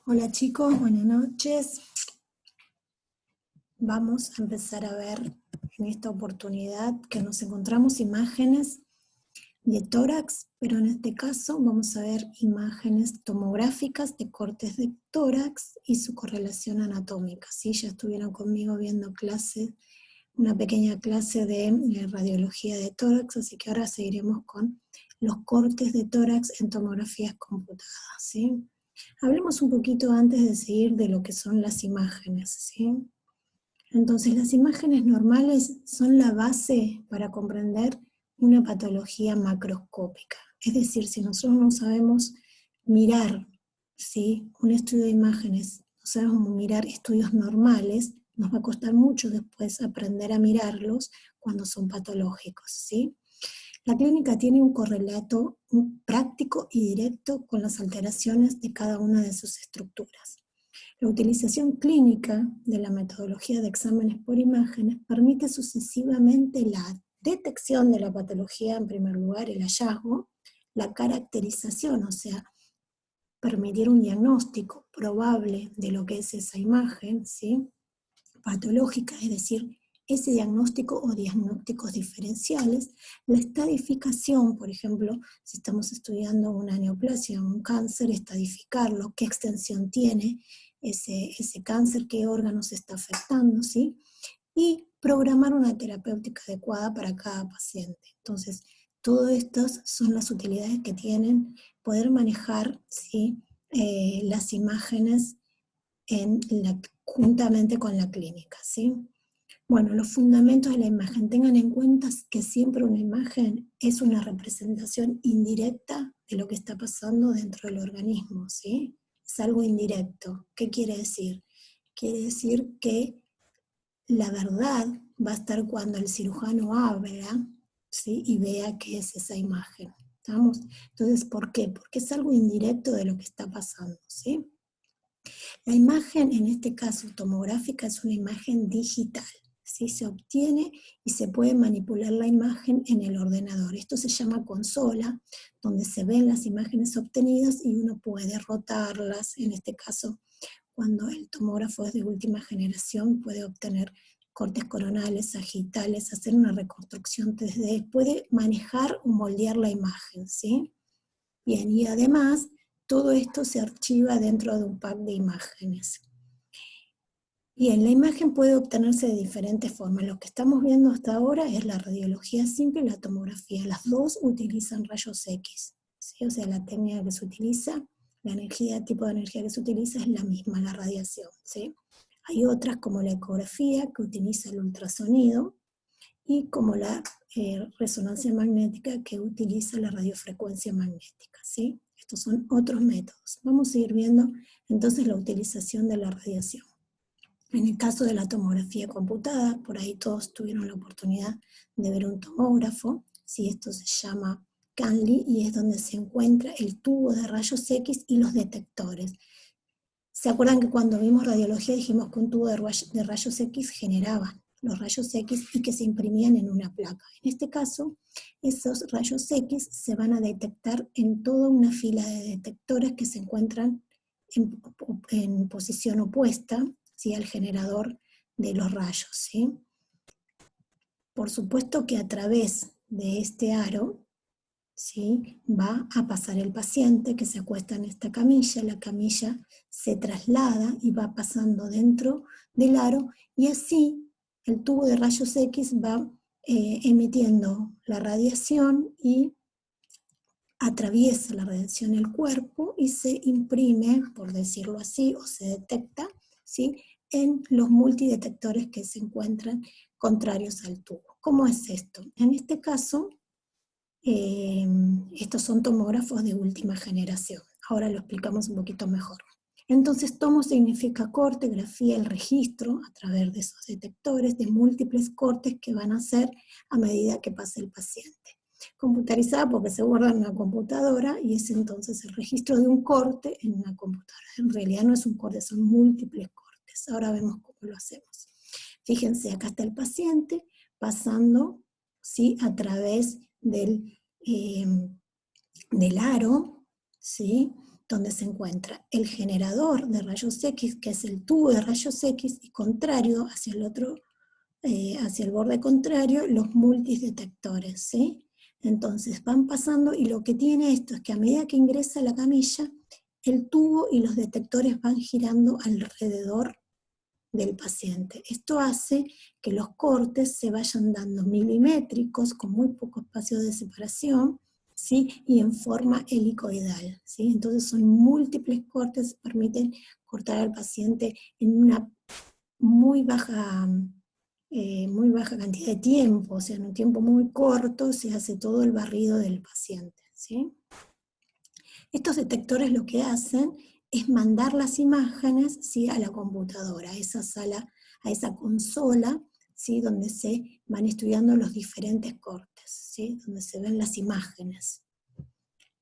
Hola chicos, buenas noches. Vamos a empezar a ver en esta oportunidad que nos encontramos imágenes de tórax, pero en este caso vamos a ver imágenes tomográficas de cortes de tórax y su correlación anatómica. ¿Sí? Ya estuvieron conmigo viendo clases, una pequeña clase de radiología de tórax, así que ahora seguiremos con los cortes de tórax en tomografías computadas. ¿Sí? Hablemos un poquito antes de seguir de lo que son las imágenes, ¿sí? Entonces, las imágenes normales son la base para comprender una patología macroscópica. Es decir, si nosotros no sabemos mirar, ¿sí?, un estudio de imágenes, no sabemos mirar estudios normales, nos va a costar mucho después aprender a mirarlos cuando son patológicos, ¿sí? La clínica tiene un correlato práctico y directo con las alteraciones de cada una de sus estructuras. La utilización clínica de la metodología de exámenes por imágenes permite sucesivamente la detección de la patología, en primer lugar, el hallazgo, la caracterización, o sea, permitir un diagnóstico probable de lo que es esa imagen, ¿sí?, patológica, es decir, ese diagnóstico o diagnósticos diferenciales, la estadificación, por ejemplo, si estamos estudiando una neoplasia, un cáncer, estadificarlo, qué extensión tiene ese cáncer, qué órganos está afectando, ¿sí? Y programar una terapéutica adecuada para cada paciente. Entonces, todas estas son las utilidades que tienen poder manejar, ¿sí?, las imágenes juntamente con la clínica, ¿sí? Bueno, los fundamentos de la imagen. Tengan en cuenta que siempre una imagen es una representación indirecta de lo que está pasando dentro del organismo, ¿sí? Es algo indirecto. ¿Qué quiere decir? Quiere decir que la verdad va a estar cuando el cirujano abra, ¿sí?, y vea qué es esa imagen. ¿Estamos? Entonces, ¿por qué? Porque es algo indirecto de lo que está pasando, ¿sí? La imagen, en este caso tomográfica, es una imagen digital, ¿sí? Se obtiene y se puede manipular la imagen en el ordenador. Esto se llama consola, donde se ven las imágenes obtenidas y uno puede rotarlas. En este caso, cuando el tomógrafo es de última generación, puede obtener cortes coronales, sagitales, hacer una reconstrucción 3D, puede manejar o moldear la imagen, ¿sí? Bien, y además todo esto se archiva dentro de un pack de imágenes. Bien, la imagen puede obtenerse de diferentes formas. Lo que estamos viendo hasta ahora es la radiología simple y la tomografía. Las dos utilizan rayos X, ¿sí? O sea, la técnica que se utiliza, la energía, el tipo de energía que se utiliza es la misma, la radiación, ¿sí? Hay otras como la ecografía que utiliza el ultrasonido y como la resonancia magnética que utiliza la radiofrecuencia magnética, ¿sí? Estos son otros métodos. Vamos a ir viendo entonces la utilización de la radiación. En el caso de la tomografía computada, por ahí todos tuvieron la oportunidad de ver un tomógrafo, ¿sí? Esto se llama Canly y es donde se encuentra el tubo de rayos X y los detectores. ¿Se acuerdan que cuando vimos radiología dijimos que un tubo de rayos X generaba los rayos X y que se imprimían en una placa? En este caso, esos rayos X se van a detectar en toda una fila de detectores que se encuentran en posición opuesta, ¿sí?, al generador de los rayos, ¿sí? Por supuesto que a través de este aro, ¿sí?, va a pasar el paciente que se acuesta en esta camilla, la camilla se traslada y va pasando dentro del aro y así el tubo de rayos X va emitiendo la radiación y atraviesa la radiación el cuerpo y se imprime, por decirlo así, o se detecta, ¿sí?, en los multidetectores que se encuentran contrarios al tubo. ¿Cómo es esto? En este caso, estos son tomógrafos de última generación. Ahora lo explicamos un poquito mejor. Entonces, tomo significa corte, grafía, el registro a través de esos detectores de múltiples cortes que van a hacer a medida que pase el paciente. Computarizada porque se guarda en una computadora y es entonces el registro de un corte en una computadora. En realidad no es un corte, son múltiples cortes. Ahora vemos cómo lo hacemos. Fíjense, acá está el paciente pasando, ¿sí?, a través del aro, ¿sí?, donde se encuentra el generador de rayos X, que es el tubo de rayos X, y contrario, hacia el otro, hacia el borde contrario, los multidetectores, ¿sí? Entonces van pasando, y lo que tiene esto es que a medida que ingresa la camilla, el tubo y los detectores van girando alrededor del paciente. Esto hace que los cortes se vayan dando milimétricos, con muy poco espacio de separación, ¿sí? Y en forma helicoidal, ¿sí? Entonces son múltiples cortes que permiten cortar al paciente en una muy baja cantidad de tiempo, o sea, en un tiempo muy corto se hace todo el barrido del paciente, ¿sí? Estos detectores lo que hacen es mandar las imágenes, ¿sí?, a la computadora, a esa sala, a esa consola, ¿sí?, donde se van estudiando los diferentes cortes, ¿sí?, donde se ven las imágenes.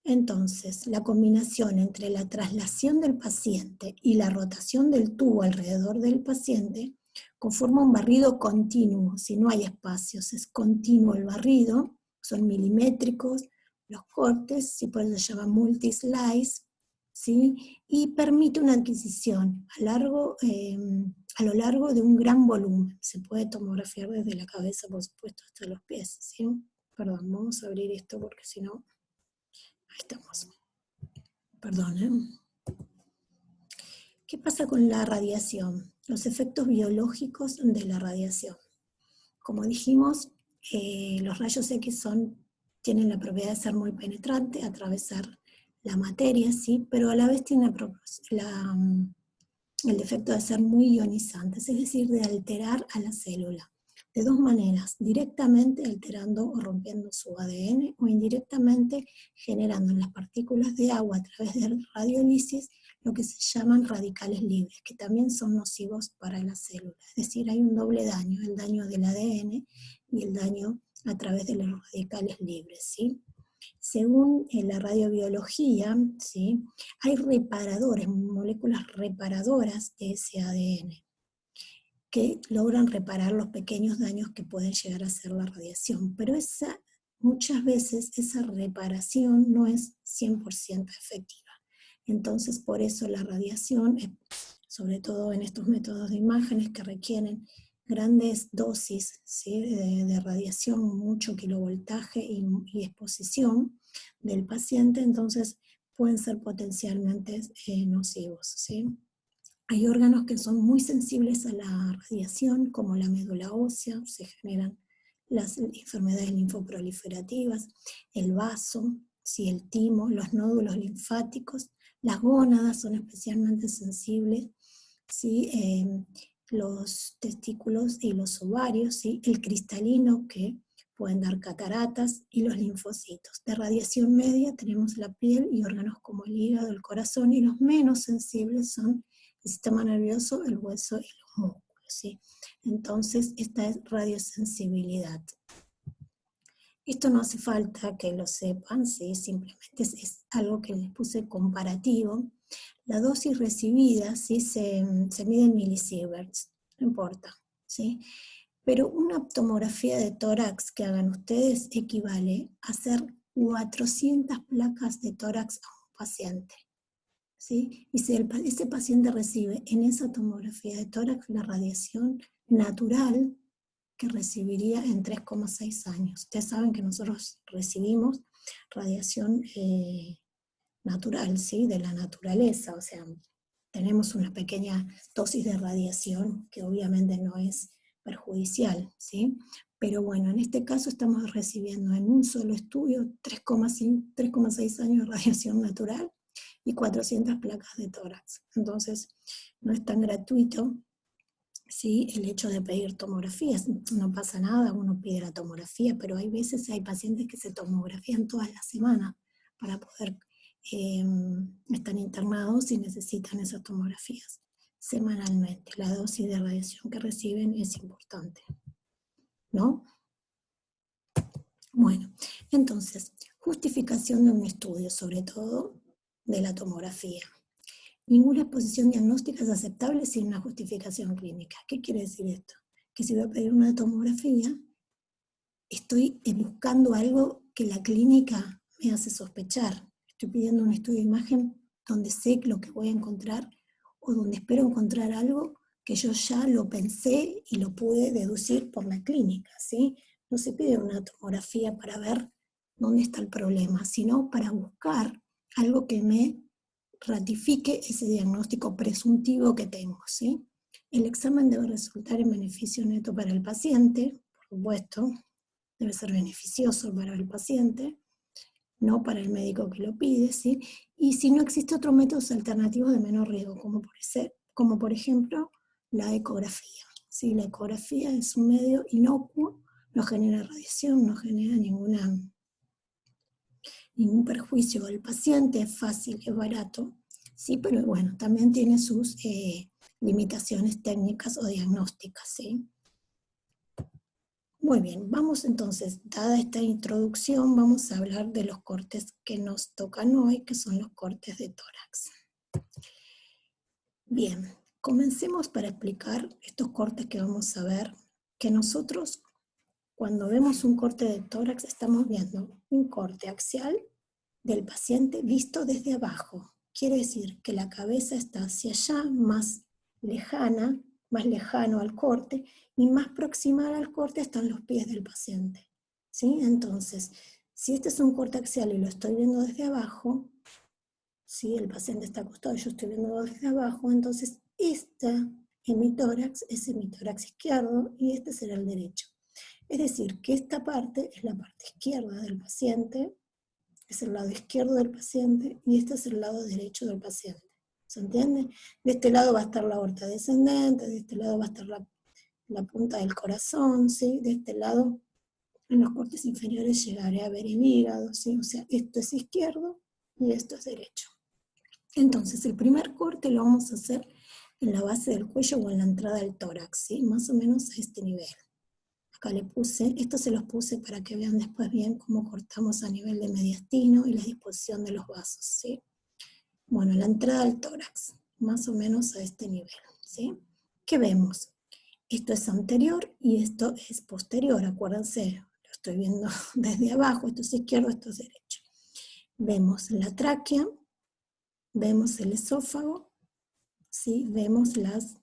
Entonces, la combinación entre la traslación del paciente y la rotación del tubo alrededor del paciente conforma un barrido continuo, si no hay espacios, es continuo el barrido, son milimétricos los cortes, ¿sí? Por eso se llama multi-slice, ¿sí? Y permite una adquisición a lo largo de un gran volumen. Se puede tomografiar desde la cabeza, por supuesto, hasta los pies, ¿sí? Perdón, vamos a abrir esto porque si no... Ahí estamos. Perdón, ¿eh? ¿Qué pasa con la radiación? Los efectos biológicos de la radiación. Como dijimos, los rayos X tienen la propiedad de ser muy penetrantes, atravesar la materia, ¿sí? Pero a la vez tienen el defecto de ser muy ionizantes, es decir, de alterar a la célula. De dos maneras, directamente alterando o rompiendo su ADN, o indirectamente generando en las partículas de agua a través de radiolisis lo que se llaman radicales libres, que también son nocivos para la célula. Es decir, hay un doble daño, el daño del ADN y el daño a través de los radicales libres, ¿sí? Según la radiobiología, ¿sí?, hay reparadores, moléculas reparadoras de ese ADN, que logran reparar los pequeños daños que pueden llegar a hacer la radiación, pero muchas veces esa reparación no es 100% efectiva. Entonces, por eso la radiación, sobre todo en estos métodos de imágenes que requieren grandes dosis, ¿sí?, de radiación, mucho kilovoltaje y exposición del paciente, entonces pueden ser potencialmente nocivos, ¿sí? Hay órganos que son muy sensibles a la radiación, como la médula ósea, se generan las enfermedades linfoproliferativas, el vaso, ¿sí?, el timo, los nódulos linfáticos, las gónadas son especialmente sensibles, ¿sí?, los testículos y los ovarios, ¿sí?, el cristalino, que pueden dar cataratas, y los linfocitos. De radiación media tenemos la piel y órganos como el hígado, el corazón, y los menos sensibles son el sistema nervioso, el hueso y los músculos, ¿sí? Entonces, esta es radiosensibilidad. Esto no hace falta que lo sepan, ¿sí? Simplemente es algo que les puse comparativo. La dosis recibida, ¿sí?, se mide en milisieverts, no importa, ¿sí? Pero una tomografía de tórax que hagan ustedes equivale a hacer 400 placas de tórax a un paciente, ¿sí? Y si ese paciente recibe en esa tomografía de tórax la radiación natural que recibiría en 3,6 años. Ustedes saben que nosotros recibimos radiación natural, ¿sí?, de la naturaleza, o sea, tenemos una pequeña dosis de radiación que obviamente no es perjudicial, ¿sí? Pero bueno, en este caso estamos recibiendo en un solo estudio 3,6 años de radiación natural y 400 placas de tórax. Entonces, no es tan gratuito, ¿sí?, el hecho de pedir tomografías. No pasa nada, uno pide la tomografía, pero hay veces hay pacientes que se tomografían todas las semanas para poder estar internados y necesitan esas tomografías semanalmente. La dosis de radiación que reciben es importante, ¿no? Bueno, entonces, justificación de un estudio, sobre todo de la tomografía. Ninguna exposición diagnóstica es aceptable sin una justificación clínica. ¿Qué quiere decir esto? Que si voy a pedir una tomografía, estoy buscando algo que la clínica me hace sospechar. Estoy pidiendo un estudio de imagen donde sé lo que voy a encontrar, o donde espero encontrar algo que yo ya lo pensé y lo pude deducir por la clínica, ¿sí? No se pide una tomografía para ver dónde está el problema, sino para buscar algo que me ratifique ese diagnóstico presuntivo que tengo, ¿sí? El examen debe resultar en beneficio neto para el paciente, por supuesto, debe ser beneficioso para el paciente, no para el médico que lo pide, ¿sí? Y si no existe otros métodos alternativos de menor riesgo, como por ejemplo la ecografía, ¿sí? La ecografía es un medio inocuo, no genera radiación, no genera ningún perjuicio al paciente, es fácil, es barato, ¿sí? Pero bueno, también tiene sus limitaciones técnicas o diagnósticas, ¿sí? Muy bien, vamos entonces, dada esta introducción, vamos a hablar de los cortes que nos tocan hoy, que son los cortes de tórax. Bien, comencemos para explicar estos cortes que vamos a ver, que nosotros cuando vemos un corte de tórax estamos viendo un corte axial del paciente visto desde abajo. Quiere decir que la cabeza está hacia allá, más lejano al corte, y más proximal al corte están los pies del paciente, ¿sí? Entonces, si este es un corte axial y lo estoy viendo desde abajo, ¿sí? El paciente está acostado y yo estoy viendo desde abajo, entonces esta hemitórax es hemitórax izquierdo y este será el derecho. Es decir, que esta parte es la parte izquierda del paciente, es el lado izquierdo del paciente y este es el lado derecho del paciente. ¿Se entiende? De este lado va a estar la aorta descendente, de este lado va a estar la punta del corazón, ¿sí? De este lado, en los cortes inferiores llegaré a ver el hígado, ¿sí? O sea, esto es izquierdo y esto es derecho. Entonces, el primer corte lo vamos a hacer en la base del cuello o en la entrada del tórax, ¿sí? Más o menos a este nivel. Acá le puse, esto se los puse para que vean después bien cómo cortamos a nivel de mediastino y la disposición de los vasos, ¿sí? Bueno, la entrada del tórax, más o menos a este nivel, ¿sí? ¿Qué vemos? Esto es anterior y esto es posterior, acuérdense, lo estoy viendo desde abajo, esto es izquierdo, esto es derecho. Vemos la tráquea, vemos el esófago, ¿sí? Vemos las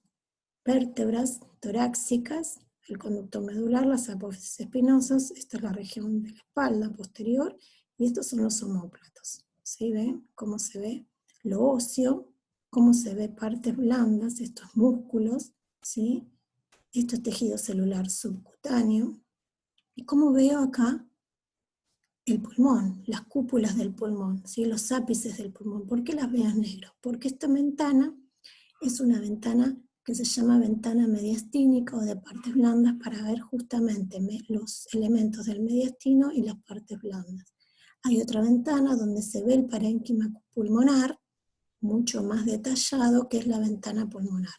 vértebras torácicas, el conducto medular, las apófisis espinosas, esta es la región de la espalda posterior, y estos son los omóplatos. ¿Sí ven cómo se ve lo óseo, cómo se ve partes blandas, estos músculos, ¿sí? Esto es tejido celular subcutáneo, y como veo acá, el pulmón, las cúpulas del pulmón, ¿sí? Los ápices del pulmón. ¿Por qué las veo negros? Porque esta ventana es una ventana que se llama ventana mediastínica o de partes blandas para ver justamente los elementos del mediastino y las partes blandas. Hay otra ventana donde se ve el parénquima pulmonar, mucho más detallado, que es la ventana pulmonar.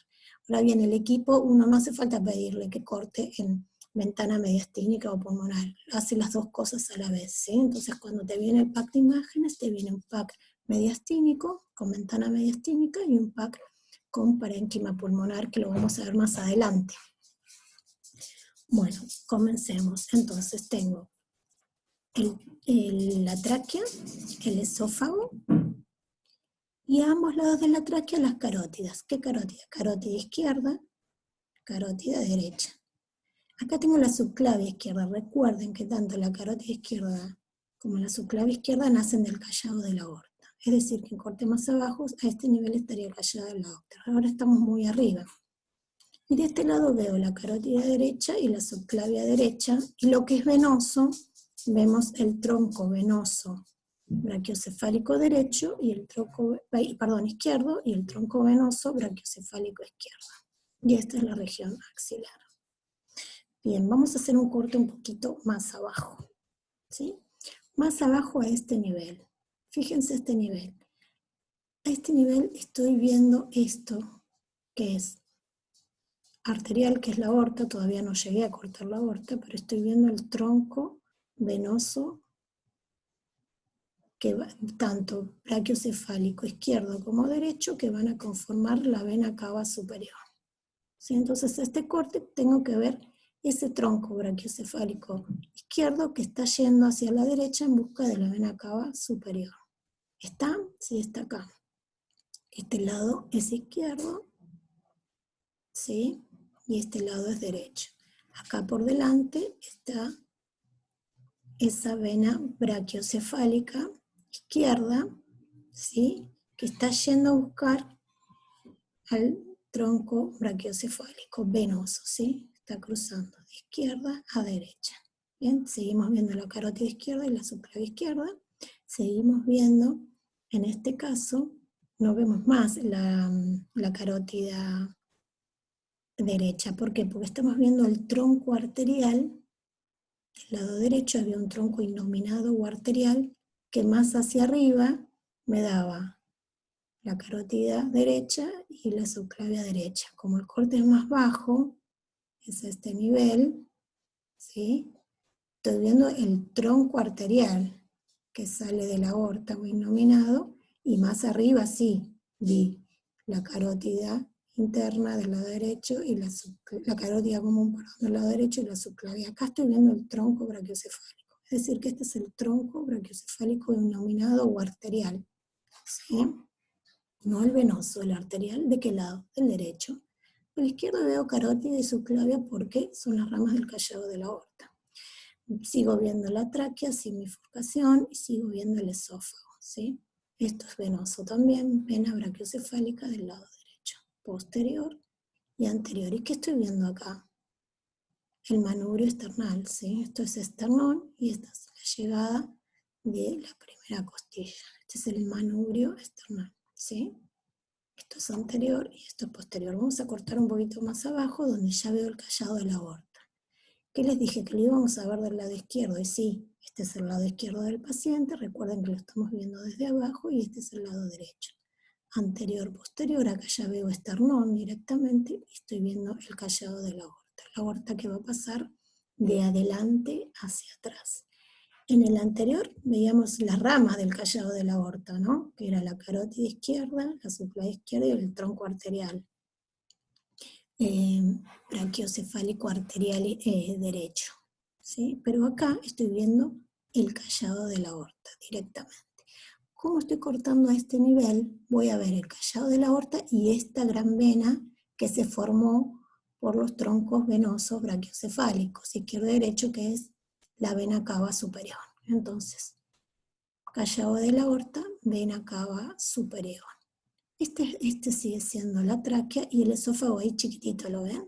Ahora bien, el equipo, uno no hace falta pedirle que corte en ventana mediastínica o pulmonar, hace las dos cosas a la vez, ¿sí? Entonces cuando te viene el pack de imágenes, te viene un pack mediastínico, con ventana mediastínica, y un pack con parénquima pulmonar, que lo vamos a ver más adelante. Bueno, comencemos. Entonces tengo la tráquea, el esófago, y a ambos lados de la tráquea las carótidas. ¿Qué carótida? Carótida izquierda, carótida derecha. Acá tengo la subclavia izquierda. Recuerden que tanto la carótida izquierda como la subclavia izquierda nacen del callado de la aorta. Es decir, que en corte más abajo, a este nivel estaría el callado de la aorta. Ahora estamos muy arriba. Y de este lado veo la carótida derecha y la subclavia derecha, y lo que es venoso, vemos el tronco venoso brachiocefálico derecho y el tronco, izquierdo, y el tronco venoso brachiocefálico izquierdo. Y esta es la región axilar. Bien, vamos a hacer un corte un poquito más abajo, ¿sí? Más abajo a este nivel. Fíjense este nivel. A este nivel estoy viendo esto, que es arterial, que es la aorta. Todavía no llegué a cortar la aorta, pero estoy viendo el tronco venoso, que va, tanto brachiocefálico izquierdo como derecho, que van a conformar la vena cava superior. ¿Sí? Entonces este corte tengo que ver ese tronco brachiocefálico izquierdo que está yendo hacia la derecha en busca de la vena cava superior. ¿Está? Sí, está acá. Este lado es izquierdo, ¿sí? Y este lado es derecho. Acá por delante está esa vena brachiocefálica izquierda, ¿sí? Que está yendo a buscar al tronco brachiocefálico venoso, ¿sí? Está cruzando de izquierda a derecha. Bien, seguimos viendo la carótida izquierda y la subclavia izquierda. Seguimos viendo, en este caso, no vemos más la carótida derecha. ¿Por qué? Porque estamos viendo el tronco arterial. Del lado derecho había un tronco innominado o arterial que más hacia arriba me daba la carótida derecha y la subclavia derecha. Como el corte es más bajo, es este nivel, ¿sí? Estoy viendo el tronco arterial que sale de la aorta o innominado, y más arriba sí, vi la carótida interna del lado derecho y la carótida común, perdón, del lado derecho y la subclavia. Acá estoy viendo el tronco brachiocefálico. Es decir, que este es el tronco brachiocefálico innominado o arterial, ¿sí? No el venoso, el arterial. ¿De qué lado? Del derecho. Por la izquierda veo carótida y subclavia porque son las ramas del callado de la aorta. Sigo viendo la tráquea sin bifurcación y sigo viendo el esófago, ¿sí? Esto es venoso también, vena brachiocefálica del lado derecho, posterior y anterior. ¿Y qué estoy viendo acá? El manubrio esternal, ¿sí? Esto es esternón y esta es la llegada de la primera costilla. Este es el manubrio esternal, ¿sí? Esto es anterior y esto es posterior. Vamos a cortar un poquito más abajo donde ya veo el callado de la aorta. ¿Qué les dije? Que lo íbamos a ver del lado izquierdo. Y sí, este es el lado izquierdo del paciente. Recuerden que lo estamos viendo desde abajo y este es el lado derecho. Anterior, posterior, acá ya veo esternón directamente y estoy viendo el callado de la aorta. La aorta que va a pasar de adelante hacia atrás. En el anterior veíamos las ramas del callado de la aorta, ¿no? Que era la carótida izquierda, la subclavia izquierda y el tronco arterial. Brachiocefálico arterial derecho, ¿sí? Pero acá estoy viendo el callado de la aorta directamente. ¿Cómo estoy cortando a este nivel? Voy a ver el callado de la aorta y esta gran vena que se formó por los troncos venosos brachiocefálicos, izquierdo y derecho, que es la vena cava superior. Entonces, callado de la aorta, vena cava superior. Este sigue siendo la tráquea y el esófago ahí chiquitito, ¿lo ven?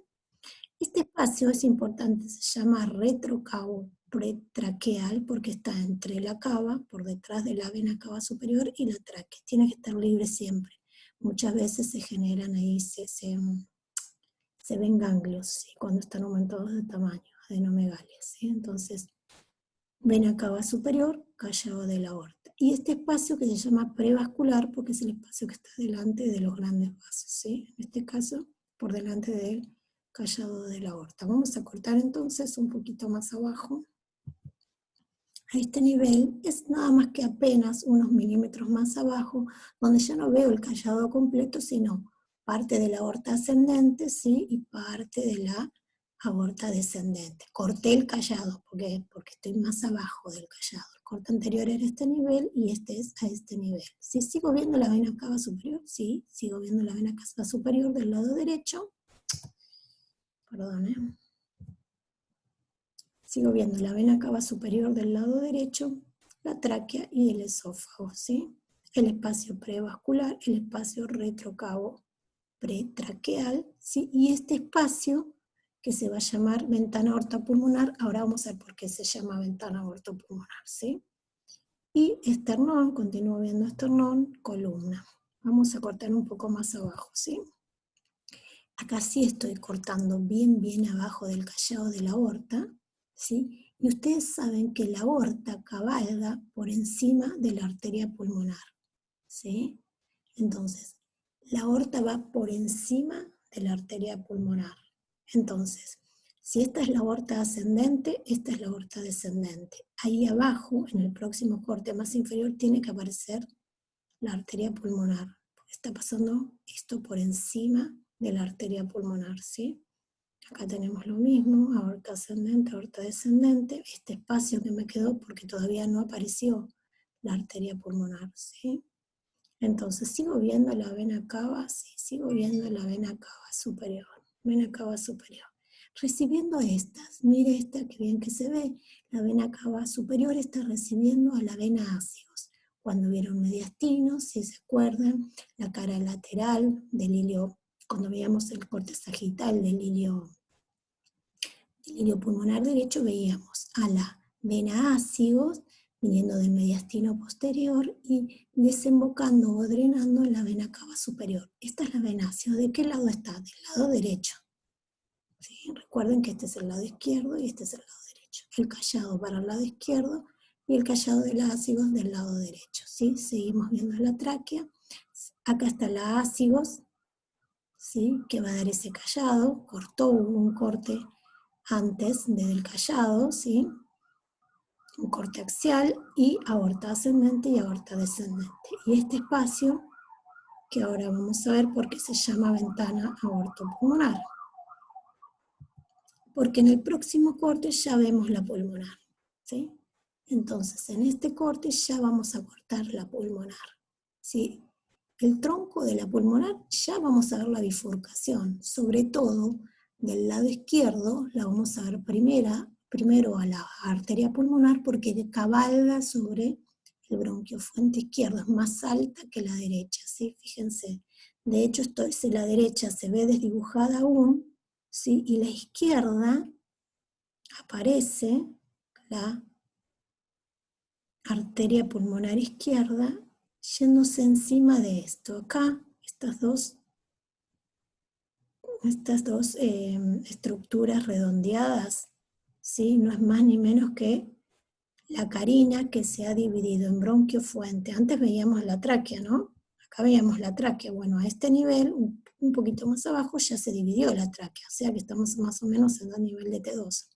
Este espacio es importante, se llama retrocavo pretraqueal porque está entre la cava, por detrás de la vena cava superior, y la tráquea. Tiene que estar libre siempre. Muchas veces se generan ahí, se ven ganglios, ¿sí? Cuando están aumentados de tamaño, adenomegalia, ¿sí? Entonces, vena cava superior, callado de la aorta. Y este espacio que se llama prevascular porque es el espacio que está delante de los grandes vasos, ¿sí? En este caso, por delante del callado de la aorta. Vamos a cortar entonces un poquito más abajo. A este nivel es nada más que apenas unos milímetros más abajo, donde ya no veo el callado completo, sino parte de la aorta ascendente, ¿sí? Y parte de la aorta descendente. Corté el callado, porque estoy más abajo del callado. El corte anterior era este nivel y este es a este nivel. ¿Sí? ¿Sigo viendo la vena cava superior? Sí, sigo viendo la vena cava superior del lado derecho. Perdón, Sigo viendo la vena cava superior del lado derecho, la tráquea y el esófago, ¿sí? El espacio prevascular, el espacio retrocavo pretraqueal, ¿sí? Y este espacio que se va a llamar ventana aortopulmonar, ahora vamos a ver por qué se llama ventana aortopulmonar, ¿sí? Y esternón, continúo viendo esternón, columna. Vamos a cortar un poco más abajo, ¿sí? Acá sí estoy cortando bien abajo del callado de la aorta, ¿sí? Y ustedes saben que la aorta cabalga por encima de la arteria pulmonar, ¿sí? Entonces, la aorta va por encima de la arteria pulmonar. Entonces, si esta es la aorta ascendente, esta es la aorta descendente. Ahí abajo, en el próximo corte más inferior, tiene que aparecer la arteria pulmonar. Está pasando esto por encima de la arteria pulmonar, ¿sí? Acá tenemos lo mismo, aorta ascendente, aorta descendente, este espacio que me quedó porque todavía no apareció la arteria pulmonar, ¿sí? Entonces, sigo viendo la vena cava, sí, sigo viendo la vena cava superior, vena cava superior. Recibiendo estas, mire esta que bien que se ve, la vena cava superior está recibiendo a la vena ácigos. Cuando vieron mediastino, si se acuerdan, la cara lateral del hilio, cuando veíamos el corte sagital del hilio pulmonar derecho, veíamos a la vena ácigos viniendo del mediastino posterior y desembocando o drenando en la vena cava superior. Esta es la vena ácido. ¿De qué lado está? Del lado derecho. ¿Sí? Recuerden que este es el lado izquierdo y este es el lado derecho. El callado para el lado izquierdo y el callado de la ácigos del lado derecho. ¿Sí? Seguimos viendo la tráquea. Acá está la ácigos, ¿sí? Que va a dar ese callado. Cortó, hubo un corte antes del callado, ¿sí? Un corte axial y aorta ascendente y aorta descendente. Y este espacio, que ahora vamos a ver por qué se llama ventana aortopulmonar. Porque en el próximo corte ya vemos la pulmonar, ¿sí? Entonces, en este corte ya vamos a cortar la pulmonar, ¿sí? El tronco de la pulmonar ya vamos a ver la bifurcación, sobre todo del lado izquierdo la vamos a ver primero a la arteria pulmonar porque cabalga sobre el bronquiofuente izquierdo, es más alta que la derecha, ¿sí? Fíjense, de hecho la derecha se ve desdibujada aún, ¿sí? Y la izquierda aparece la arteria pulmonar izquierda yéndose encima de esto. Acá, estas dos estructuras redondeadas, ¿sí? No es más ni menos que la carina que se ha dividido en bronquiofuente. Antes veíamos la tráquea, ¿no? Acá veíamos la tráquea. Bueno, a este nivel, un poquito más abajo, ya se dividió la tráquea, o sea que estamos más o menos en el nivel de T2.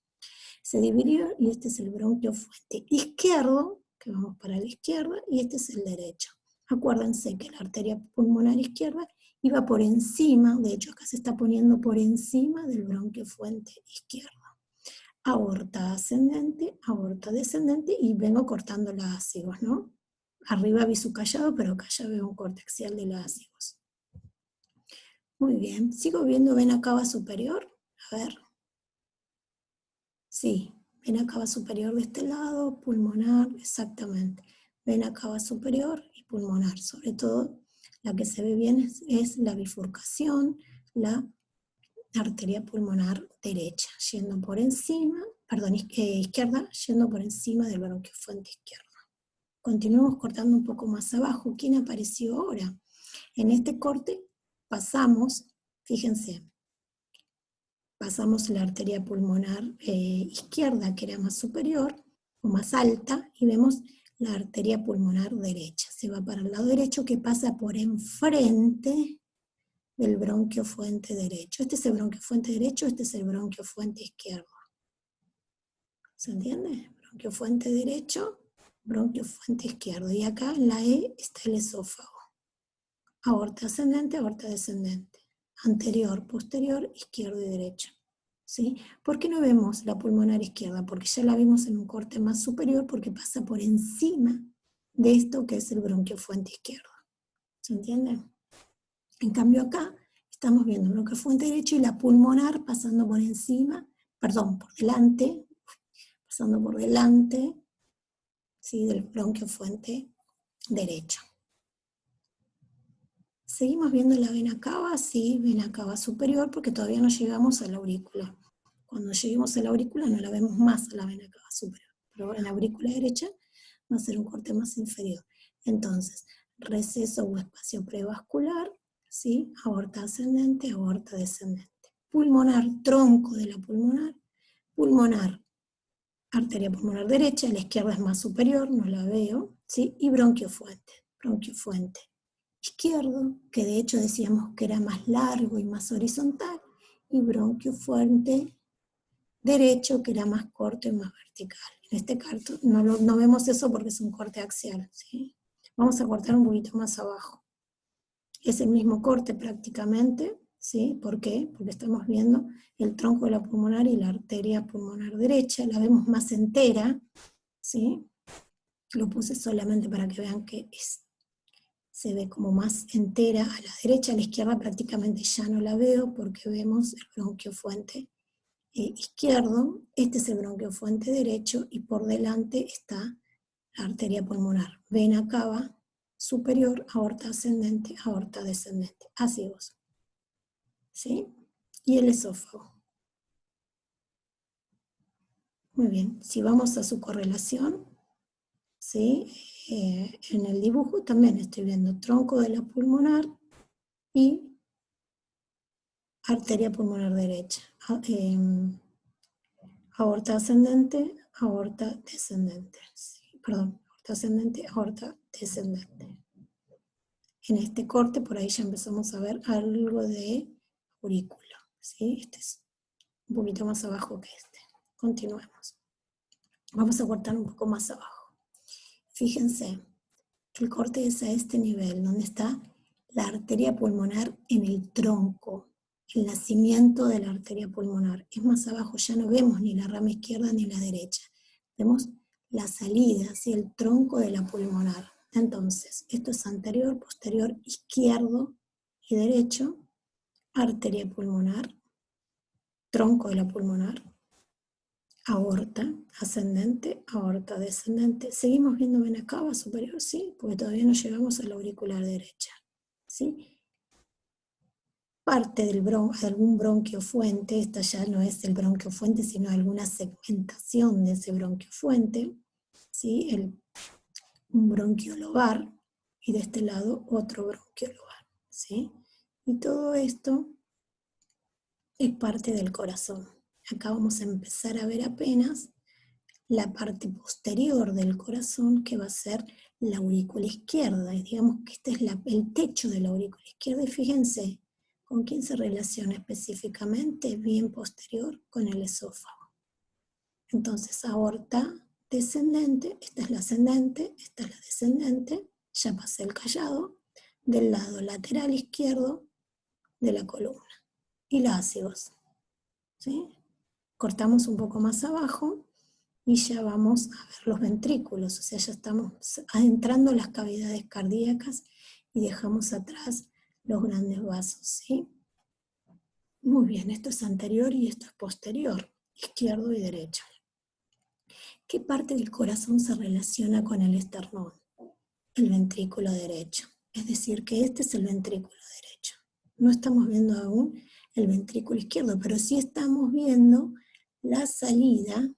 Se dividió y este es el bronquiofuente izquierdo, que vamos para la izquierda, y este es el derecho. Acuérdense que la arteria pulmonar izquierda iba por encima, de hecho acá se está poniendo por encima del bronquiofuente izquierdo. Aorta ascendente, aorta descendente, y vengo cortando las ácigos, ¿no? Arriba vi su callado, pero acá ya veo un corte axial de las ácigos. Muy bien, sigo viendo vena cava superior, a ver. Sí, vena cava superior de este lado, pulmonar, exactamente. Vena cava superior y pulmonar, sobre todo la que se ve bien es la bifurcación, la arteria pulmonar derecha, yendo por encima, perdón, izquierda, yendo por encima del bronquiofuente izquierdo. Continuamos cortando un poco más abajo. ¿Quién apareció ahora? En este corte pasamos, fíjense, pasamos la arteria pulmonar izquierda, que era más superior o más alta, y vemos la arteria pulmonar derecha. Se va para el lado derecho, que pasa por enfrente del bronquiofuente derecho. Este es el bronquiofuente derecho, este es el bronquiofuente izquierdo. ¿Se entiende? Bronquiofuente derecho, bronquiofuente izquierdo. Y acá en la E está el esófago. Aorta ascendente, aorta descendente. Anterior, posterior, izquierdo y derecho. ¿Sí? ¿Por qué no vemos la pulmonar izquierda? Porque ya la vimos en un corte más superior, porque pasa por encima de esto que es el bronquiofuente izquierdo. ¿Se entiende? En cambio acá estamos viendo el bronquiofuente derecho y la pulmonar pasando por encima, perdón, por delante, pasando por delante, ¿sí? Del bronquiofuente derecho. Seguimos viendo la vena cava, sí, vena cava superior, porque todavía no llegamos a la aurícula. Cuando lleguemos a la aurícula no la vemos más a la vena cava superior, pero en la aurícula derecha va a ser un corte más inferior. Entonces, receso o espacio prevascular, ¿sí? Aorta ascendente, aorta descendente. Pulmonar, tronco de la pulmonar, pulmonar, arteria pulmonar derecha, la izquierda es más superior, no la veo, ¿sí? Y bronquiofuente, bronquiofuente izquierdo, que de hecho decíamos que era más largo y más horizontal, y bronquiofuente derecho, que era más corto y más vertical. En este caso no vemos eso porque es un corte axial, ¿sí? Vamos a cortar un poquito más abajo. Es el mismo corte prácticamente, ¿sí? ¿Por qué? Porque estamos viendo el tronco de la pulmonar y la arteria pulmonar derecha, la vemos más entera, ¿sí? Lo puse solamente para que vean que es se ve como más entera. A la derecha, a la izquierda prácticamente ya no la veo porque vemos el bronquio fuente izquierdo, este es el bronquio fuente derecho y por delante está la arteria pulmonar, vena cava superior, aorta ascendente, aorta descendente, así vos, ¿sí? Y el esófago. Muy bien, si vamos a su correlación, ¿sí? En el dibujo también estoy viendo tronco de la pulmonar y arteria pulmonar derecha. Aorta ascendente, aorta descendente. Sí, perdón, aorta ascendente, aorta descendente. En este corte, por ahí ya empezamos a ver algo de aurícula. ¿Sí? Este es un poquito más abajo que este. Continuemos. Vamos a cortar un poco más abajo. Fíjense, el corte es a este nivel, donde está la arteria pulmonar en el tronco, el nacimiento de la arteria pulmonar. Es más abajo, ya no vemos ni la rama izquierda ni la derecha. Vemos la salida, ¿sí? El tronco de la pulmonar. Entonces, esto es anterior, posterior, izquierdo y derecho, arteria pulmonar, tronco de la pulmonar, aorta ascendente, aorta descendente. Seguimos viendo vena cava superior, sí, porque todavía no llegamos a la auricular derecha, ¿sí? Parte del algún bronquio fuente, esta ya no es el bronquio fuente, sino alguna segmentación de ese bronquio fuente, ¿sí? Un bronquio lobar, y de este lado otro bronquio lobar, ¿sí? Y todo esto es parte del corazón. Acá vamos a empezar a ver apenas la parte posterior del corazón, que va a ser la aurícula izquierda, y digamos que este es el techo de la aurícula izquierda, y fíjense con quién se relaciona específicamente, bien posterior, con el esófago. Entonces, aorta descendente, esta es la ascendente, esta es la descendente, ya pasé el callado, del lado lateral izquierdo de la columna, y la ácigos, ¿sí? Cortamos un poco más abajo, y ya vamos a ver los ventrículos, o sea, ya estamos adentrando las cavidades cardíacas y dejamos atrás los grandes vasos, ¿sí? Muy bien, esto es anterior y esto es posterior, izquierdo y derecho. ¿Qué parte del corazón se relaciona con el esternón? El ventrículo derecho. Es decir, que este es el ventrículo derecho. No estamos viendo aún el ventrículo izquierdo, pero sí estamos viendo la salida,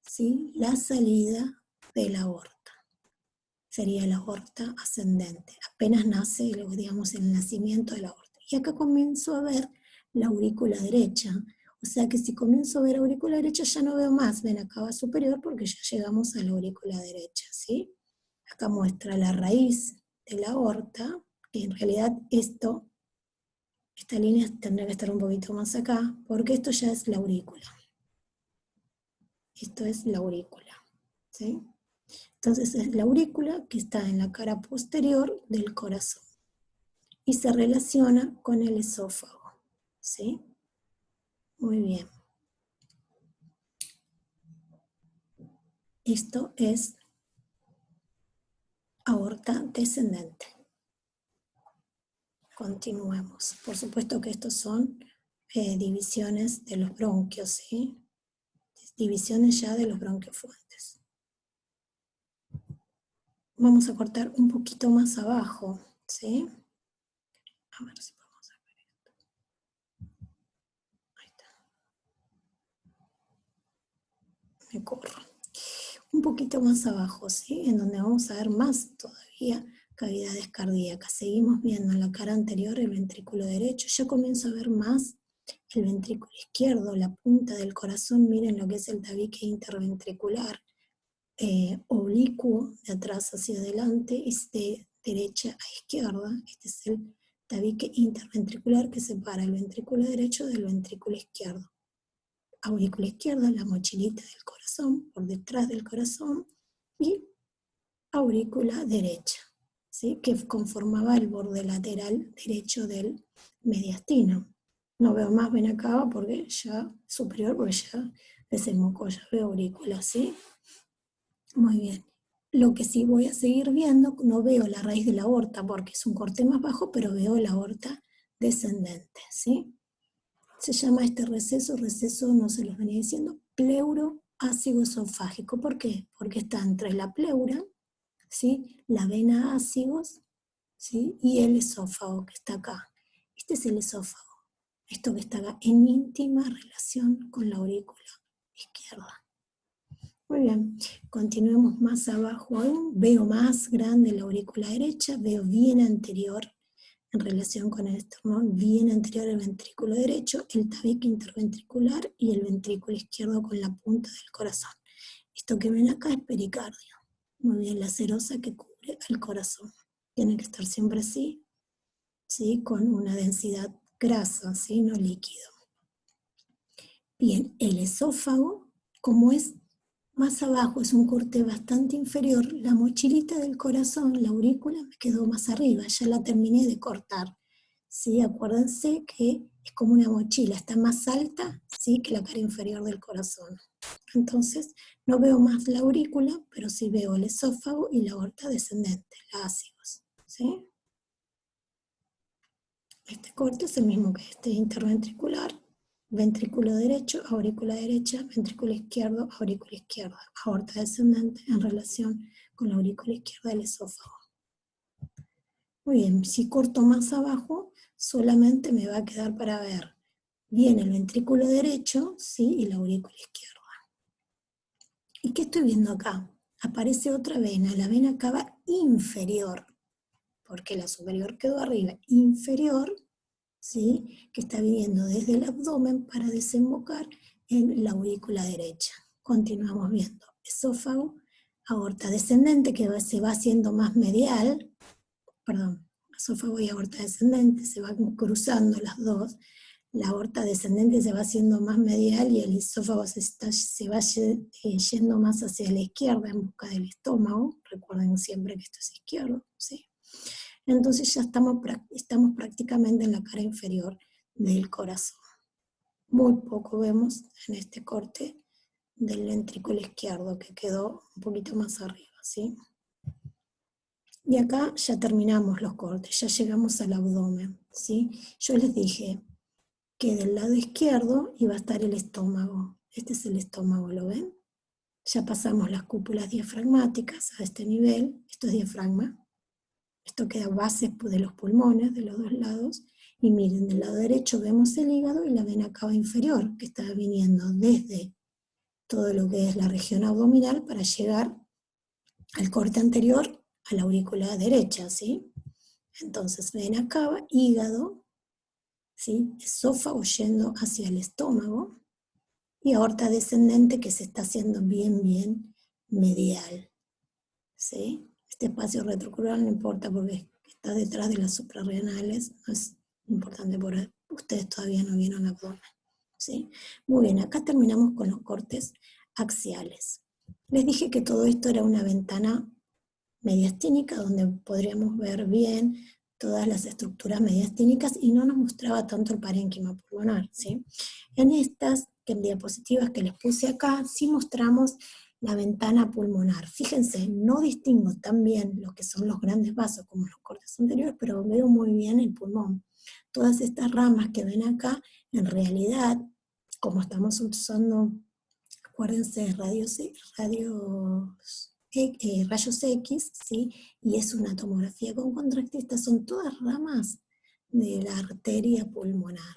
¿sí? La salida de la aorta. Sería la aorta ascendente. Apenas nace, digamos, el nacimiento de la aorta. Y acá comienzo a ver la aurícula derecha. O sea que si comienzo a ver aurícula derecha ya no veo más vena cava superior porque ya llegamos a la aurícula derecha, ¿sí? Acá muestra la raíz de la aorta, que en realidad esta línea tendría que estar un poquito más acá, porque esto ya es la aurícula. Esto es la aurícula, ¿sí? Entonces es la aurícula que está en la cara posterior del corazón y se relaciona con el esófago, ¿sí? Muy bien. Esto es aorta descendente. Continuemos. Por supuesto que estos son divisiones de los bronquios, ¿sí? Divisiones ya de los bronquiofuentes. Vamos a cortar un poquito más abajo, ¿sí? A ver si podemos ver esto. Ahí está. Me corro. Un poquito más abajo, ¿sí? En donde vamos a ver más todavía cavidades cardíacas. Seguimos viendo en la cara anterior el ventrículo derecho. Yo comienzo a ver más el ventrículo izquierdo, la punta del corazón. Miren lo que es el tabique interventricular, oblicuo, de atrás hacia adelante, y de derecha a izquierda. Este es el tabique interventricular que separa el ventrículo derecho del ventrículo izquierdo. Aurícula izquierda, la mochilita del corazón, por detrás del corazón, y aurícula derecha, ¿sí? Que conformaba el borde lateral derecho del mediastino. No veo más vena cava porque ya superior, porque ya desembocó, ya veo aurícula, ¿sí? Muy bien. Lo que sí voy a seguir viendo, no veo la raíz de la aorta porque es un corte más bajo, pero veo la aorta descendente, ¿sí? Se llama este receso, no se los venía diciendo, pleuroácido esofágico. ¿Por qué? Porque está entre la pleura, ¿sí? La vena ácigos, ¿sí? Y el esófago que está acá. Este es el esófago. Esto que está acá en íntima relación con la aurícula izquierda. Muy bien, continuemos más abajo aún. Veo más grande la aurícula derecha, veo bien anterior en relación con el esternón, bien anterior al ventrículo derecho, el tabique interventricular y el ventrículo izquierdo con la punta del corazón. Esto que ven acá es pericardio. Muy bien, la serosa que cubre el corazón. Tiene que estar siempre así, ¿sí? Con una densidad grasa, ¿sí? No líquido. Bien, el esófago, como es más abajo, es un corte bastante inferior, la mochilita del corazón, la aurícula, me quedó más arriba, ya la terminé de cortar. ¿Sí? Acuérdense que es como una mochila, está más alta, ¿sí? Que la cara inferior del corazón. Entonces, no veo más la aurícula, pero sí veo el esófago y la aorta descendente, la ácigos, ¿sí? Este corte es el mismo que este interventricular, ventrículo derecho, aurícula derecha, ventrículo izquierdo, aurícula izquierda, aorta descendente en relación con la aurícula izquierda del esófago. Muy bien, si corto más abajo, solamente me va a quedar para ver bien el ventrículo derecho, ¿sí? Y la aurícula izquierda. ¿Y qué estoy viendo acá? Aparece otra vena, la vena cava inferior, porque la superior quedó arriba, inferior, ¿sí? Que está viniendo desde el abdomen para desembocar en la aurícula derecha. Continuamos viendo esófago, aorta descendente que se va haciendo más medial, perdón, esófago y aorta descendente se van cruzando las dos, la aorta descendente se va haciendo más medial y el esófago se va yendo más hacia la izquierda en busca del estómago, recuerden siempre que esto es izquierdo, ¿sí? Entonces ya estamos prácticamente en la cara inferior del corazón. Muy poco vemos en este corte del ventrículo izquierdo que quedó un poquito más arriba, ¿sí? Y acá ya terminamos los cortes, ya llegamos al abdomen, ¿sí? Yo les dije que del lado izquierdo iba a estar el estómago. Este es el estómago, ¿lo ven? Ya pasamos las cúpulas diafragmáticas a este nivel, esto es diafragma. Esto queda base de los pulmones, de los dos lados. Y miren, del lado derecho vemos el hígado y la vena cava inferior, que está viniendo desde todo lo que es la región abdominal para llegar al corte anterior a la aurícula derecha, ¿sí? Entonces, vena cava, hígado, ¿sí? Esófago yendo hacia el estómago y aorta descendente que se está haciendo bien, bien medial, ¿sí? Este espacio retrocrural no importa porque está detrás de las suprarrenales, no es importante porque ustedes todavía no vieron abdomen, ¿sí? Muy bien, acá terminamos con los cortes axiales. Les dije que todo esto era una ventana mediastínica donde podríamos ver bien todas las estructuras mediastínicas y no nos mostraba tanto el parénquima pulmonar, ¿sí? En estas diapositivas que les puse acá, sí mostramos la ventana pulmonar. Fíjense, no distingo tan bien lo que son los grandes vasos como los cortes anteriores, pero veo muy bien el pulmón. Todas estas ramas que ven acá, en realidad, como estamos usando, acuérdense, rayos X, ¿sí? Y es una tomografía con contrastista, son todas ramas de la arteria pulmonar,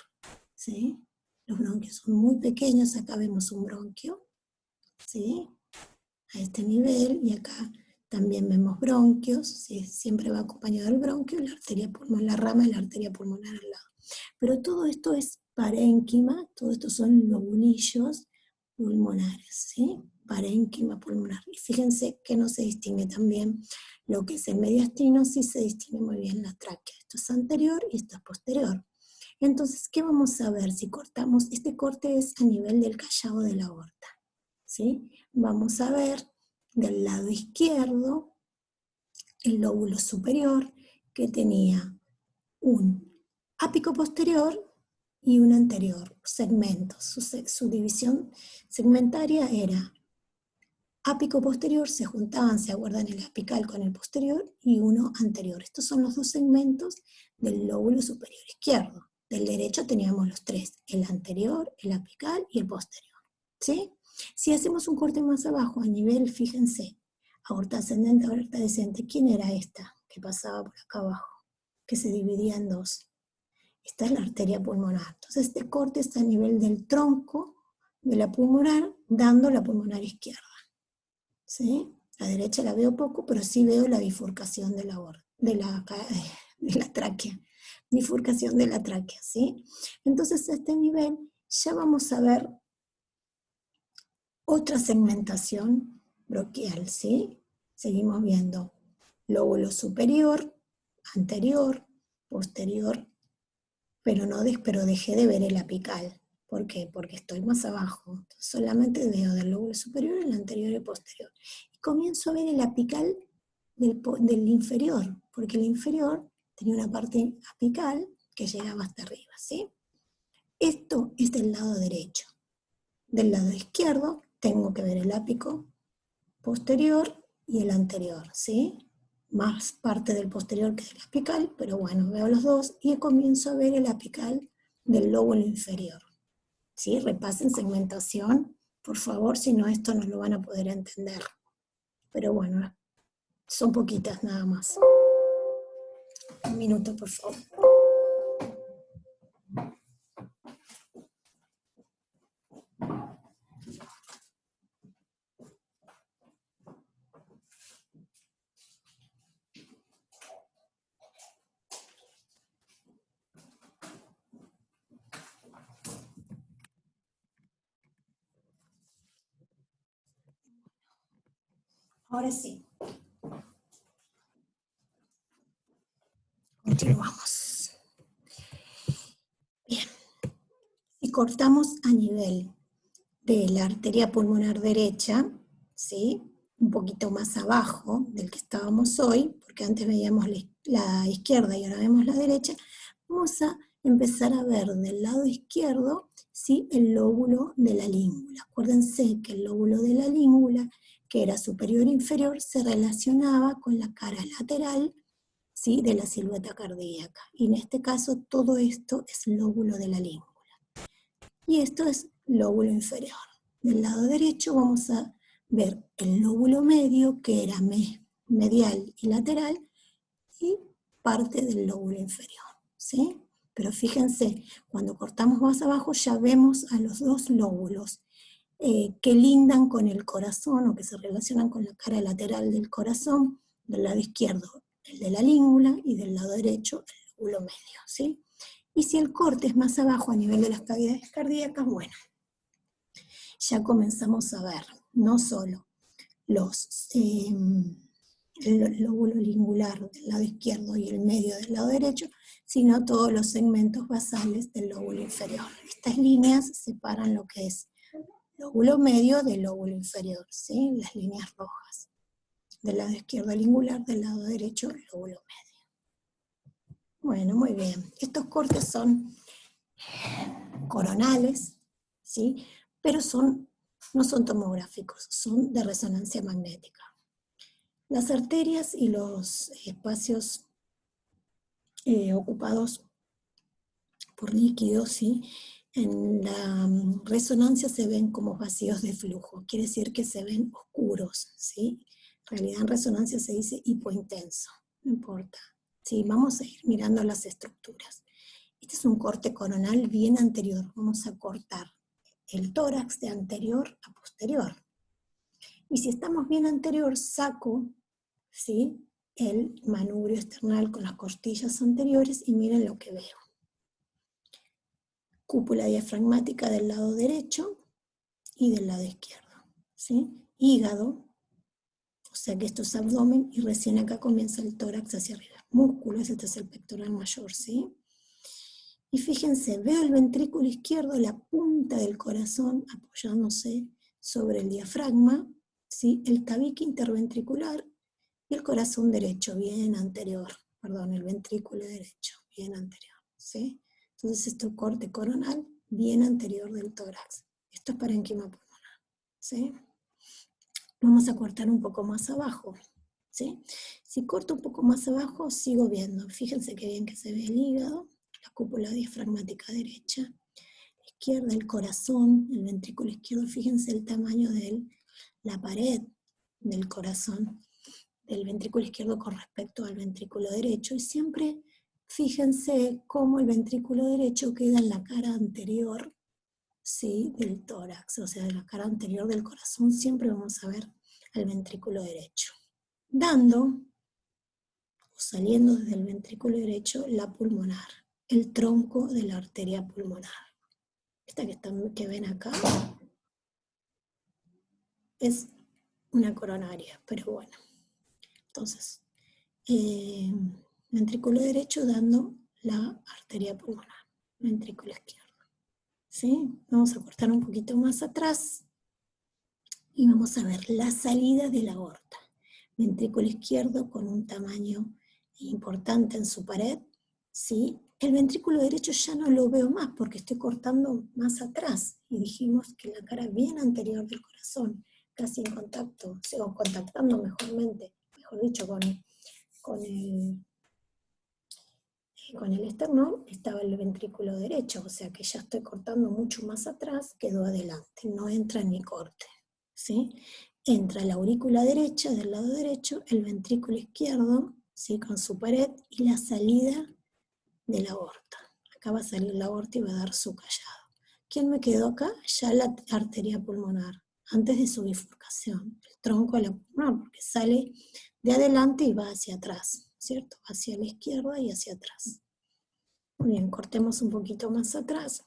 ¿sí? Los bronquios son muy pequeños, acá vemos un bronquio, ¿sí? A este nivel, y acá también vemos bronquios, ¿sí? Siempre va acompañado del bronquio y la arteria pulmonar, la rama de la arteria pulmonar al lado. Pero todo esto es parénquima, todo esto son lobulillos pulmonares, ¿sí? Parénquima pulmonar. Y fíjense que no se distingue también lo que es el mediastino, sí se distingue muy bien la tráquea. Esto es anterior y esto es posterior. Entonces, ¿qué vamos a ver si cortamos? Este corte es a nivel del callado de la aorta, ¿sí? Vamos a ver del lado izquierdo el lóbulo superior que tenía un ápico posterior y un anterior, segmentos. Su división segmentaria era ápico posterior se juntaban, se acuerdan, el apical con el posterior y uno anterior. Estos son los dos segmentos del lóbulo superior izquierdo. Del derecho teníamos los tres, el anterior, el apical y el posterior. ¿Sí? Si hacemos un corte más abajo, a nivel, fíjense, aorta ascendente, aorta descendente, ¿quién era esta que pasaba por acá abajo? Que se dividía en dos. Esta es la arteria pulmonar. Entonces este corte está a nivel del tronco de la pulmonar, dando la pulmonar izquierda. ¿Sí? La derecha la veo poco, pero sí veo la bifurcación de la tráquea. Bifurcación de la tráquea, ¿sí? Entonces a este nivel ya vamos a ver otra segmentación bronquial, ¿sí? Seguimos viendo lóbulo superior, anterior, posterior, pero dejé de ver el apical. ¿Por qué? Porque estoy más abajo. Entonces, solamente veo del lóbulo superior, el anterior y el posterior. Y comienzo a ver el apical del inferior, porque el inferior tenía una parte apical que llegaba hasta arriba, ¿sí? Esto es del lado derecho. Del lado izquierdo tengo que ver el ápico posterior y el anterior, ¿sí? Más parte del posterior que del apical, pero bueno, veo los dos y comienzo a ver el apical del lóbulo inferior. ¿Sí? Repasen segmentación, por favor, si no esto no lo van a poder entender. Pero bueno, son poquitas nada más. Un minuto, por favor. Ahora sí. Continuamos. Bien. Si cortamos a nivel de la arteria pulmonar derecha, ¿sí? Un poquito más abajo del que estábamos hoy, porque antes veíamos la izquierda y ahora vemos la derecha, vamos a empezar a ver del lado izquierdo, ¿sí? El lóbulo de la língula. Acuérdense que el lóbulo de la língula, que era superior e inferior, se relacionaba con la cara lateral, ¿sí? De la silueta cardíaca. Y en este caso todo esto es lóbulo de la língula. Y esto es lóbulo inferior. Del lado derecho vamos a ver el lóbulo medio, que era medial y lateral, y parte del lóbulo inferior, ¿sí? Pero fíjense, cuando cortamos más abajo ya vemos a los dos lóbulos que lindan con el corazón o que se relacionan con la cara lateral del corazón, del lado izquierdo el de la língula y del lado derecho el lóbulo medio, ¿sí? Y si el corte es más abajo a nivel de las cavidades cardíacas, bueno, ya comenzamos a ver no solo el lóbulo lingular del lado izquierdo y el medio del lado derecho, sino todos los segmentos basales del lóbulo inferior. Estas líneas separan lo que es lóbulo medio del lóbulo inferior, ¿sí? Las líneas rojas. Del lado izquierdo lingular, del lado derecho lóbulo medio. Bueno, muy bien. Estos cortes son coronales, ¿sí? Pero no son tomográficos, son de resonancia magnética. Las arterias y los espacios ocupados por líquidos, ¿sí? En la resonancia se ven como vacíos de flujo, quiere decir que se ven oscuros, ¿sí? En realidad en resonancia se dice hipointenso, no importa. Sí, vamos a ir mirando las estructuras. Este es un corte coronal bien anterior, vamos a cortar el tórax de anterior a posterior. Y si estamos bien anterior, saco, ¿sí? El manubrio esternal con las costillas anteriores y miren lo que veo. Cúpula diafragmática del lado derecho y del lado izquierdo, ¿sí? Hígado, o sea que esto es abdomen y recién acá comienza el tórax hacia arriba. Músculos, este es el pectoral mayor, ¿sí? Y fíjense, veo el ventrículo izquierdo, la punta del corazón apoyándose sobre el diafragma, ¿sí? El tabique interventricular y el corazón derecho, bien anterior, perdón, el ventrículo derecho, bien anterior, ¿sí? Entonces esto es corte coronal, bien anterior del tórax. Esto es parénquima pulmonar, ¿sí? Vamos a cortar un poco más abajo, ¿sí? Si corto un poco más abajo, sigo viendo. Fíjense qué bien que se ve el hígado, la cúpula diafragmática derecha, la izquierda, el corazón, el ventrículo izquierdo. Fíjense el tamaño de la pared del corazón, del ventrículo izquierdo con respecto al ventrículo derecho. Y siempre fíjense cómo el ventrículo derecho queda en la cara anterior, ¿sí?, del tórax, o sea, de la cara anterior del corazón. Siempre vamos a ver al ventrículo derecho, dando o saliendo desde el ventrículo derecho la pulmonar, el tronco de la arteria pulmonar. Esta que ven acá es una coronaria, pero bueno. Entonces, ventrículo derecho dando la arteria pulmonar, ventrículo izquierdo. ¿Sí? Vamos a cortar un poquito más atrás y vamos a ver la salida de la aorta. Ventrículo izquierdo con un tamaño importante en su pared, ¿sí? El ventrículo derecho ya no lo veo más porque estoy cortando más atrás y dijimos que la cara bien anterior del corazón, casi en contacto, o contactando mejor dicho, con el esternón, estaba el ventrículo derecho, o sea que ya estoy cortando mucho más atrás, quedó adelante, no entra en mi corte, ¿sí? Entra la aurícula derecha del lado derecho, el ventrículo izquierdo, ¿sí?, con su pared, y la salida de la aorta. Acá va a salir la aorta y va a dar su callado. ¿Quién me quedó acá? Ya la arteria pulmonar, antes de su bifurcación, el tronco de la pulmonar, porque sale de adelante y va hacia atrás, ¿cierto? Hacia la izquierda y hacia atrás. Muy bien, cortemos un poquito más atrás.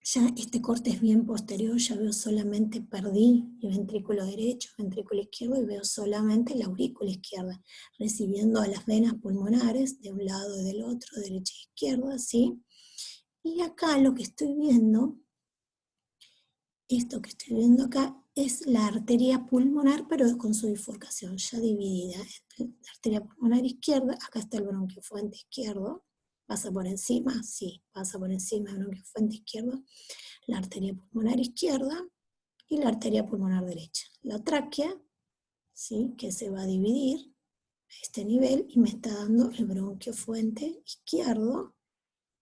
Ya este corte es bien posterior, ya veo solamente, perdí el ventrículo derecho, ventrículo izquierdo, y veo solamente la aurícula izquierda, recibiendo a las venas pulmonares de un lado y del otro, derecha e izquierda, ¿sí? Y acá lo que estoy viendo, esto que estoy viendo acá, es la arteria pulmonar, pero con su bifurcación ya dividida. La arteria pulmonar izquierda, acá está el bronquiofuente izquierdo, pasa por encima, sí, pasa por encima del bronquiofuente izquierdo, la arteria pulmonar izquierda y la arteria pulmonar derecha. La tráquea, ¿sí?, que se va a dividir a este nivel y me está dando el bronquiofuente izquierdo,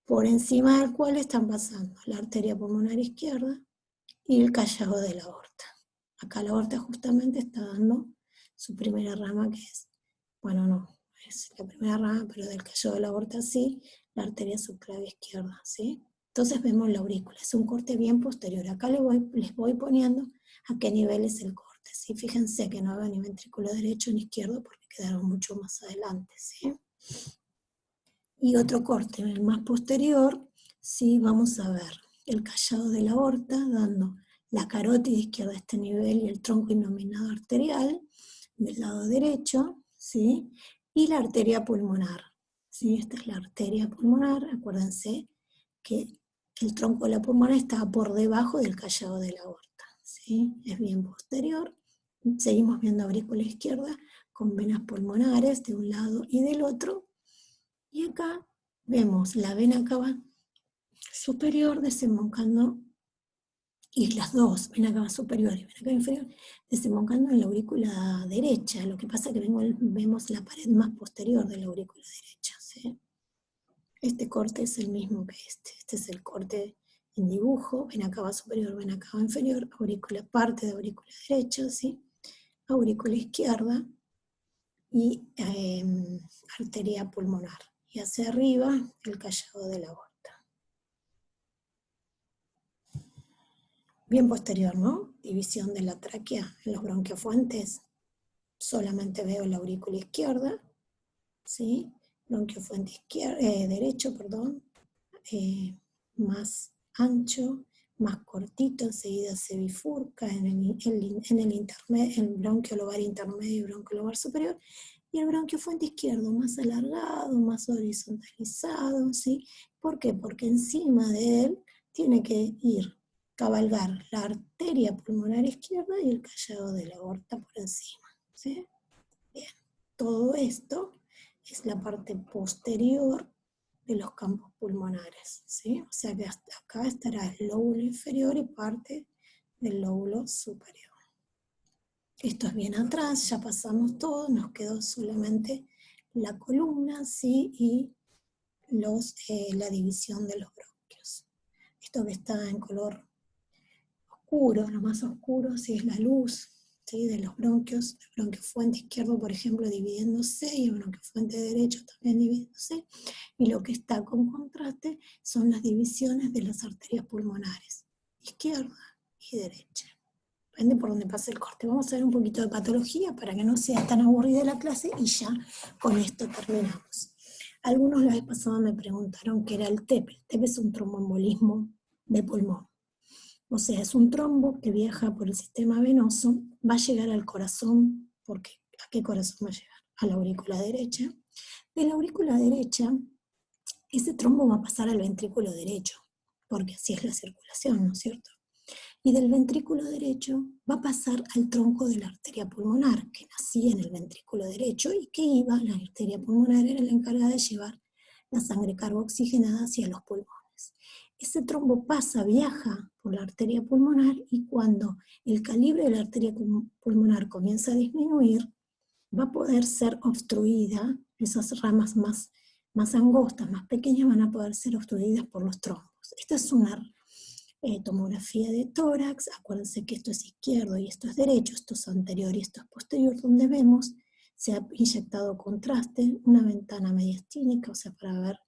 por encima del cual están pasando la arteria pulmonar izquierda y el callado de la aorta. Acá la aorta justamente está dando su primera rama, que es, bueno, no, es la primera rama, pero del callado de la aorta sí, la arteria subclavia izquierda, ¿sí? Entonces vemos la aurícula, es un corte bien posterior. Acá les voy poniendo a qué nivel es el corte, ¿sí? Fíjense que no veo ni ventrículo derecho ni izquierdo porque quedaron mucho más adelante, ¿sí? Y otro corte, el más posterior, ¿sí? Vamos a ver el callado de la aorta dando la carótida izquierda a este nivel y el tronco innominado arterial del lado derecho, ¿sí?, y la arteria pulmonar, ¿sí? Esta es la arteria pulmonar, acuérdense que el tronco de la pulmonar está por debajo del callado de la aorta, ¿sí? Es bien posterior. Seguimos viendo aurícula izquierda con venas pulmonares de un lado y del otro, y acá vemos la vena cava superior desembocando, y las dos, vena cava superior y vena cava inferior, desembocando en la aurícula derecha. Lo que pasa es que vemos la pared más posterior de la aurícula derecha, ¿sí? Este corte es el mismo que este es el corte en dibujo, vena cava superior, vena cava inferior, aurícula, parte de aurícula derecha, ¿sí?, aurícula izquierda y arteria pulmonar. Y hacia arriba el callado de la aorta. Bien posterior, ¿no? División de la tráquea en los bronquiofuentes. Solamente veo la aurícula izquierda, ¿sí? Bronquiofuente derecho, perdón, más ancho, más cortito, enseguida se bifurca en el bronquio lobar intermedio y bronquio lobar superior, y el bronquiofuente izquierdo más alargado, más horizontalizado, ¿sí? ¿Por qué? Porque encima de él tiene que cabalgar la arteria pulmonar izquierda y el callado de la aorta por encima, ¿sí? Bien, todo esto es la parte posterior de los campos pulmonares, ¿sí? O sea que hasta acá estará el lóbulo inferior y parte del lóbulo superior. Esto es bien atrás, ya pasamos todo, nos quedó solamente la columna, ¿sí? Y la división de los bronquios. Esto que está en color oscuro, lo más oscuro, sí, es la luz, ¿sí? De los bronquios, el bronquio fuente izquierdo, por ejemplo, dividiéndose, y el bronquio fuente derecho también dividiéndose, y lo que está con contraste son las divisiones de las arterias pulmonares, izquierda y derecha. Depende por dónde pase el corte. Vamos a ver un poquito de patología para que no sea tan aburrida la clase, y ya con esto terminamos. Algunos la vez pasada me preguntaron qué era el TEP. El TEP es un tromboembolismo de pulmón. O sea, es un trombo que viaja por el sistema venoso, va a llegar al corazón, porque ¿a qué corazón va a llegar? A la aurícula derecha. De la aurícula derecha, ese trombo va a pasar al ventrículo derecho, porque así es la circulación, ¿no es cierto? Y del ventrículo derecho va a pasar al tronco de la arteria pulmonar, que nacía en el ventrículo derecho y que la arteria pulmonar era la encargada de llevar la sangre carboxigenada hacia los pulmones. Ese trombo pasa, viaja por la arteria pulmonar, y cuando el calibre de la arteria pulmonar comienza a disminuir, va a poder ser obstruida, esas ramas más angostas, más pequeñas, van a poder ser obstruidas por los trombos. Esta es una tomografía de tórax. Acuérdense que esto es izquierdo y esto es derecho, esto es anterior y esto es posterior, donde vemos se ha inyectado contraste, una ventana mediastínica, o sea, para ver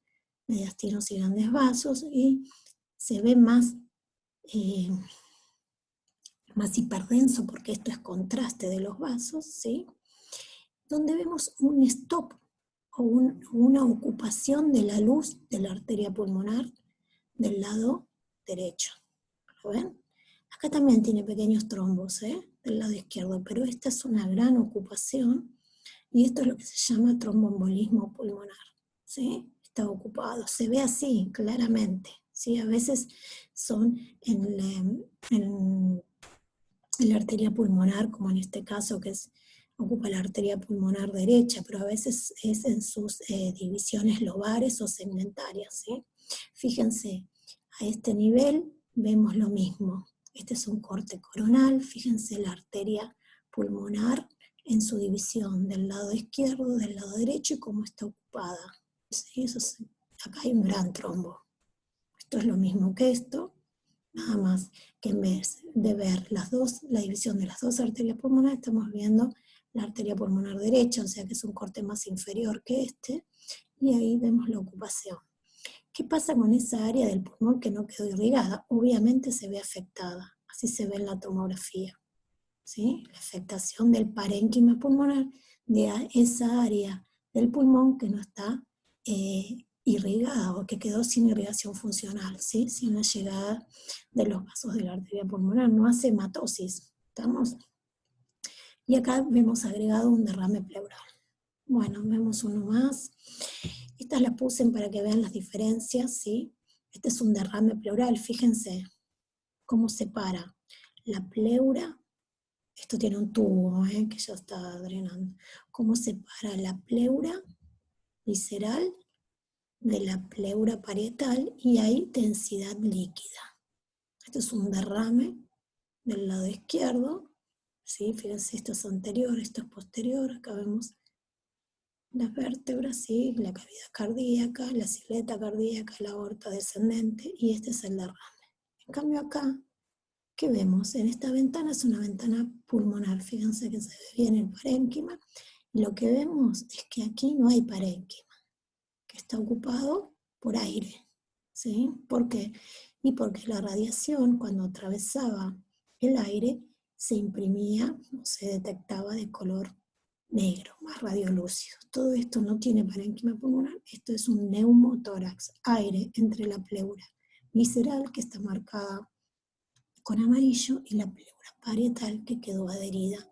mediastinos y grandes vasos, y se ve más hiperdenso, porque esto es contraste de los vasos, ¿sí? Donde vemos un stop o una ocupación de la luz de la arteria pulmonar del lado derecho. ¿Lo ven? Acá también tiene pequeños trombos, del lado izquierdo, pero esta es una gran ocupación, y esto es lo que se llama tromboembolismo pulmonar, ¿sí? Está ocupado, se ve así claramente, ¿sí? A veces son en la arteria pulmonar, como en este caso que ocupa la arteria pulmonar derecha, pero a veces es en sus divisiones lobares o segmentarias, ¿sí? Fíjense, a este nivel vemos lo mismo. Este es un corte coronal, fíjense la arteria pulmonar en su división del lado izquierdo, del lado derecho, y cómo está ocupada. ¿Sí? Acá hay un gran trombo. Esto es lo mismo que esto, nada más que en vez de ver la división de las dos arterias pulmonares, estamos viendo la arteria pulmonar derecha, o sea que es un corte más inferior que este, y ahí vemos la ocupación. ¿Qué pasa con esa área del pulmón que no quedó irrigada? Obviamente se ve afectada, así se ve en la tomografía, ¿sí? La afectación del parénquima pulmonar de esa área del pulmón que no está irrigada, o que quedó sin irrigación funcional, ¿sí? Sin la llegada de los vasos de la arteria pulmonar, no hace hematosis, ¿estamos? Y acá vemos agregado un derrame pleural. Bueno, vemos uno más. Estas las puse para que vean las diferencias, ¿sí? Este es un derrame pleural, fíjense cómo separa la pleura. Esto tiene un tubo, que ya está drenando. Cómo separa la pleura visceral de la pleura parietal, y hay densidad líquida. Esto es un derrame del lado izquierdo, ¿sí? Fíjense, esto es anterior, esto es posterior. Acá vemos las vértebras, ¿sí? La cavidad cardíaca, la silueta cardíaca, la aorta descendente, y este es el derrame. En cambio acá, ¿qué vemos? En esta ventana es una ventana pulmonar, fíjense que se ve bien el parénquima, y lo que vemos es que aquí no hay parénquima, que está ocupado por aire, ¿sí? ¿Por qué? Y porque la radiación, cuando atravesaba el aire, se imprimía o se detectaba de color negro, más radiolúcido. Todo esto no tiene parénquima pulmonar, esto es un neumotórax, aire entre la pleura visceral, que está marcada con amarillo, y la pleura parietal, que quedó adherida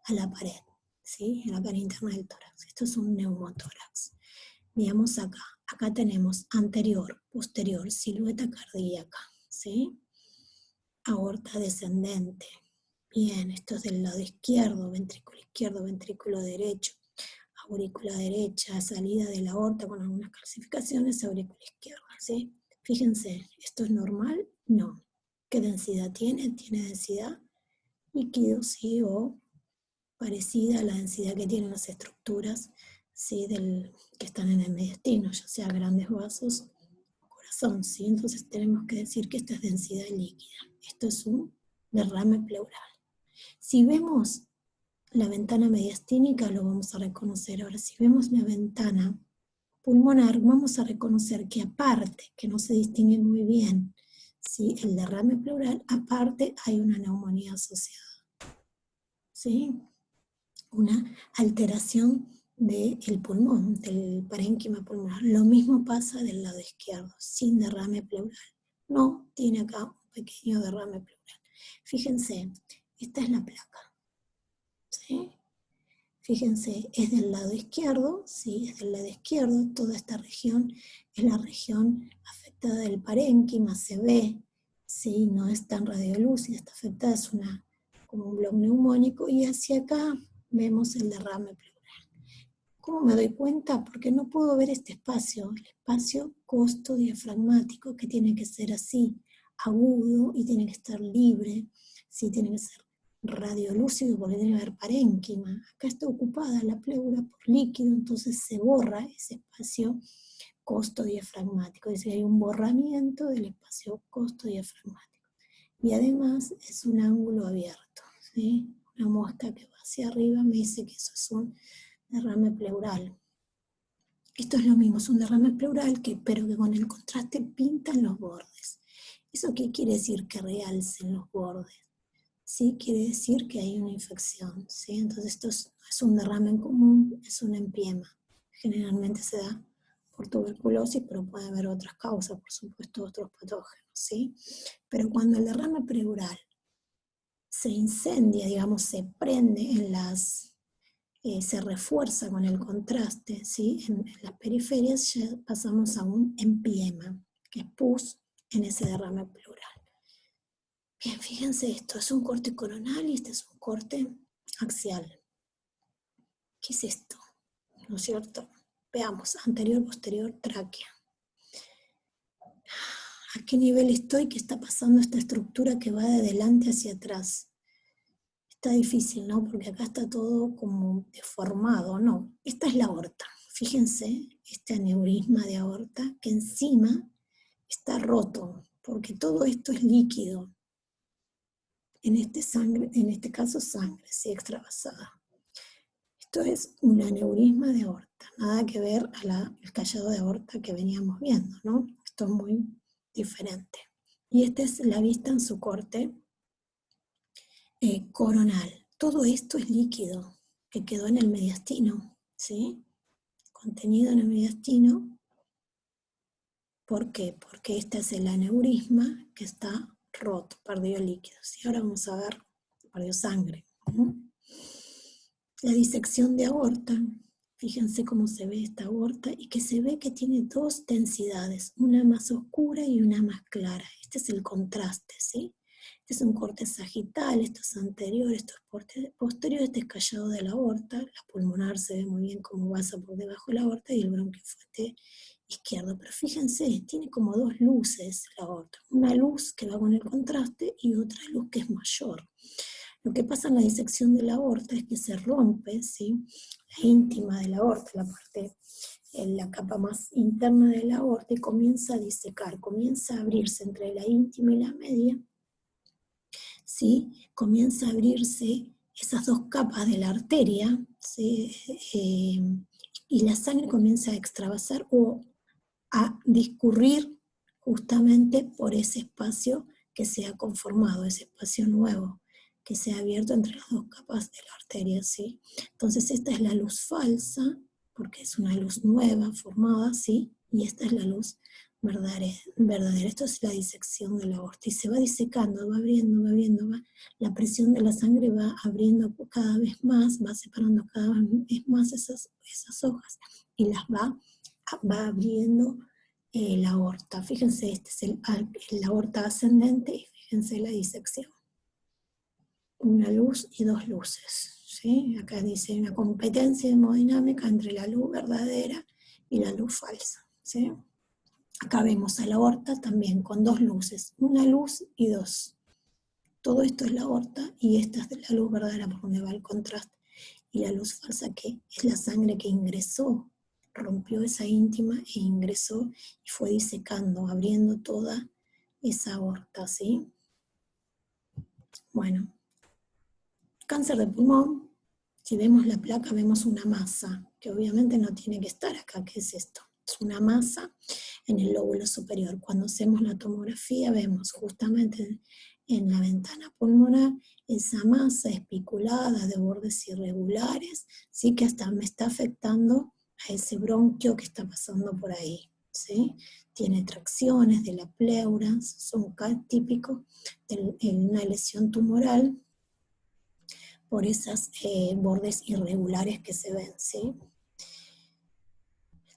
a la pared, ¿sí? En la pared interna del tórax. Esto es un neumotórax. Veamos acá. Acá tenemos anterior, posterior, silueta cardíaca, ¿sí? Aorta descendente. Bien, esto es del lado izquierdo, ventrículo derecho, aurícula derecha, salida de la aorta con algunas calcificaciones, aurícula izquierda, ¿sí? Fíjense, ¿esto es normal? No. ¿Qué densidad tiene? Tiene densidad líquido, sí, o parecida a la densidad que tienen las estructuras, ¿sí? Que están en el mediastino, ya sea grandes vasos o corazón, ¿sí? Entonces tenemos que decir que esta es densidad líquida. Esto es un derrame pleural. Si vemos la ventana mediastínica, lo vamos a reconocer. Ahora, si vemos la ventana pulmonar, vamos a reconocer que aparte, que no se distingue muy bien, ¿sí? El derrame pleural, aparte hay una neumonía asociada, ¿sí? Una alteración del pulmón, del parénquima pulmonar. Lo mismo pasa del lado izquierdo, sin derrame pleural. No, tiene acá un pequeño derrame pleural. Fíjense, esta es la placa, ¿sí? Fíjense, es del lado izquierdo, ¿sí? Es del lado izquierdo, toda esta región es la región afectada del parénquima, se ve, ¿sí? No es tan radiolúcida, está afectada, es como un blog neumónico, y hacia acá vemos el derrame pleural. ¿Cómo me doy cuenta? Porque no puedo ver este espacio, el espacio costo-diafragmático, que tiene que ser así, agudo, y tiene que estar libre, ¿sí? Tiene que ser radiolúcido porque tiene que haber parénquima. Acá está ocupada la pleura por líquido, entonces se borra ese espacio costo-diafragmático, es decir, hay un borramiento del espacio costo-diafragmático. Y además es un ángulo abierto, ¿sí? Una muesca que va hacia arriba me dice que eso es un derrame pleural. Esto es lo mismo, es un derrame pleural, pero que con el contraste pintan los bordes. ¿Eso qué quiere decir? Que realcen los bordes. Sí, quiere decir que hay una infección, ¿sí? Entonces esto no es un derrame en común, es un empiema. Generalmente se da por tuberculosis, pero puede haber otras causas, por supuesto, otros patógenos, ¿sí? Pero cuando el derrame pleural se incendia, digamos, se prende se refuerza con el contraste, ¿sí? En las periferias ya pasamos a un empiema, que es pus en ese derrame pleural. Bien, fíjense esto, es un corte coronal y este es un corte axial. ¿Qué es esto? ¿No es cierto? Veamos, anterior, posterior, tráquea. ¿A qué nivel estoy? ¿Qué está pasando esta estructura que va de delante hacia atrás? Está difícil, ¿no? Porque acá está todo como deformado, ¿no? Esta es la aorta. Fíjense, este aneurisma de aorta que encima está roto, porque todo esto es líquido. En este caso sangre, sí, extravasada. Esto es un aneurisma de aorta, nada que ver al callado de aorta que veníamos viendo, ¿no? Esto es muy diferente. Y esta es la vista en su corte coronal. Todo esto es líquido que quedó en el mediastino, ¿sí? Contenido en el mediastino. ¿Por qué? Porque este es el aneurisma que está roto, perdió líquidos. Y ahora vamos a ver, perdió sangre. La disección de aorta, fíjense cómo se ve esta aorta y que se ve que tiene dos densidades, una más oscura y una más clara. Este es el contraste, ¿sí? Este es un corte sagital, esto es anterior, esto es posterior, este es callado de la aorta, la pulmonar se ve muy bien cómo pasa por debajo de la aorta y el bronquio fuerte izquierdo. Pero fíjense, tiene como dos luces la aorta, una luz que va con el contraste y otra luz que es mayor. Lo que pasa en la disección de la aorta es que se rompe, ¿sí? La íntima de la aorta, la parte, la capa más interna de la aorta, y comienza a disecar, comienza a abrirse entre la íntima y la media, ¿sí? Comienza a abrirse esas dos capas de la arteria, ¿sí? Y la sangre comienza a extravasar o a discurrir justamente por ese espacio que se ha conformado, ese espacio nuevo que se ha abierto entre las dos capas de la arteria, ¿sí? Entonces esta es la luz falsa, porque es una luz nueva formada, ¿sí? Y esta es la luz verdadera. Esto es la disección de la aorta, y se va disecando, va abriendo, la presión de la sangre va abriendo cada vez más, va separando cada vez más esas hojas, y las va abriendo la aorta. Fíjense, este es la aorta ascendente, y fíjense la disección. Una luz y dos luces, ¿sí? Acá dice una competencia hemodinámica entre la luz verdadera y la luz falsa, ¿sí? Acá vemos a la aorta también con dos luces, una luz y dos. Todo esto es la aorta y esta es la luz verdadera por donde va el contraste. y la luz falsa que es la sangre que ingresó, rompió esa íntima e ingresó y fue disecando, abriendo toda esa aorta, ¿sí? Bueno, cáncer de pulmón, si vemos la placa vemos una masa, que obviamente no tiene que estar acá. ¿Qué es esto? Es una masa en el lóbulo superior. Cuando hacemos la tomografía vemos justamente en la ventana pulmonar esa masa especulada de bordes irregulares, ¿sí? Que hasta me está afectando a ese bronquio que está pasando por ahí, ¿sí? Tiene tracciones de la pleura, son típicos de una lesión tumoral por esos bordes irregulares que se ven, ¿sí?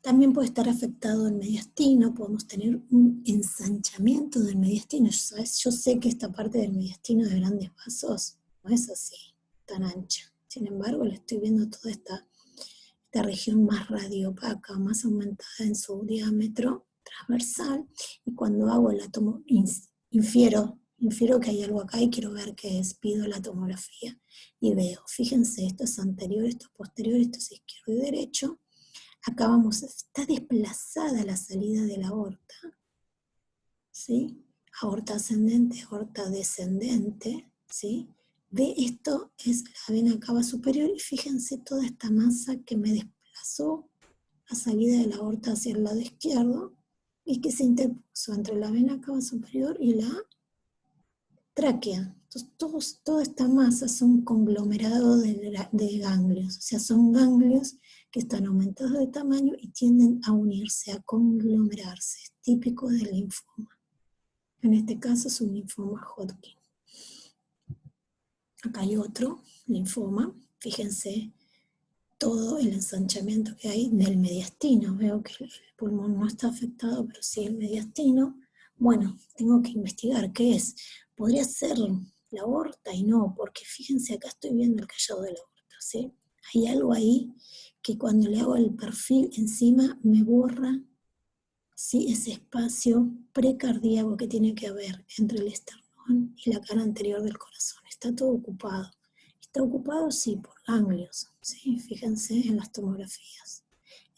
También puede estar afectado el mediastino, podemos tener un ensanchamiento del mediastino. Yo sé que esta parte del mediastino de grandes vasos no es así, tan ancha. Sin embargo, le estoy viendo toda esta región más radiopaca, más aumentada en su diámetro transversal, y cuando hago la infiero que hay algo acá y quiero ver qué es, pido la tomografía y veo, fíjense, esto es anterior, esto es posterior, esto es izquierdo y derecho. Acá vamos, está desplazada la salida de la aorta, ¿sí? Aorta ascendente, aorta descendente, ¿sí? Ve, esto es la vena cava superior y fíjense toda esta masa que me desplazó la salida de la aorta hacia el lado izquierdo y que se interpuso entre la vena cava superior y la tráquea. Entonces, toda esta masa son un conglomerado de ganglios, o sea, son ganglios que están aumentados de tamaño y tienden a unirse, a conglomerarse, es típico del linfoma. En este caso es un linfoma Hodgkin. Acá hay otro linfoma, fíjense todo el ensanchamiento que hay del mediastino. Veo que el pulmón no está afectado, pero sí el mediastino. Bueno, tengo que investigar qué es. Podría ser la aorta y no, porque fíjense, acá estoy viendo el callado de la aorta, ¿sí? Hay algo ahí que cuando le hago el perfil encima me borra, ¿sí? Ese espacio precardíaco que tiene que haber entre el esternón y la cara anterior del corazón. Está todo ocupado. Está ocupado, sí, por ganglios, ¿sí? Fíjense en las tomografías.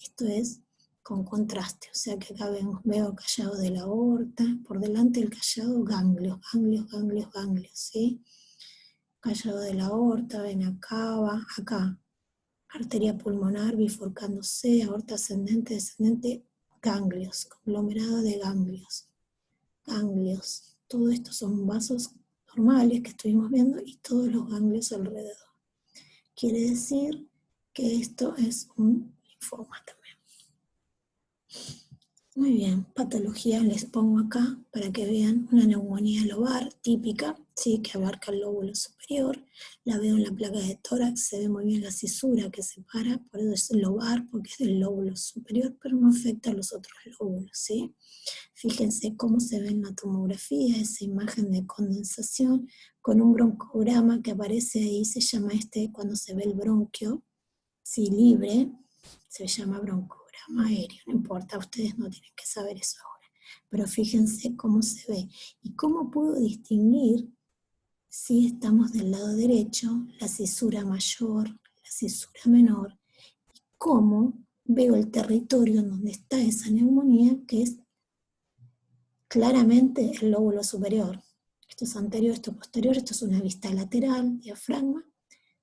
Esto es con contraste, o sea que acá veo callado de la aorta, por delante del callado ganglios, ganglios, ganglios, ganglios, ¿sí? Callado de la aorta, vena cava, acá, arteria pulmonar bifurcándose, aorta ascendente, descendente, ganglios, conglomerado de ganglios, ganglios. Todo esto son vasos normales que estuvimos viendo y todos los ganglios alrededor. Quiere decir que esto es un linfoma también. Muy bien, patología les pongo acá para que vean una neumonía lobar típica, ¿sí? Que abarca el lóbulo superior. La veo en la placa de tórax, se ve muy bien la cisura que separa, por eso es lobar, porque es del lóbulo superior, pero no afecta a los otros lóbulos, ¿sí? Fíjense cómo se ve en la tomografía esa imagen de condensación con un broncograma que aparece ahí, se llama cuando se ve el bronquio, sí, libre, se llama broncograma aéreo, no importa, ustedes no tienen que saber eso ahora, pero fíjense cómo se ve y cómo puedo distinguir si estamos del lado derecho, la cisura mayor, la cisura menor, y cómo veo el territorio en donde está esa neumonía, que es claramente el lóbulo superior. Esto es anterior, esto es posterior, esto es una vista lateral, diafragma,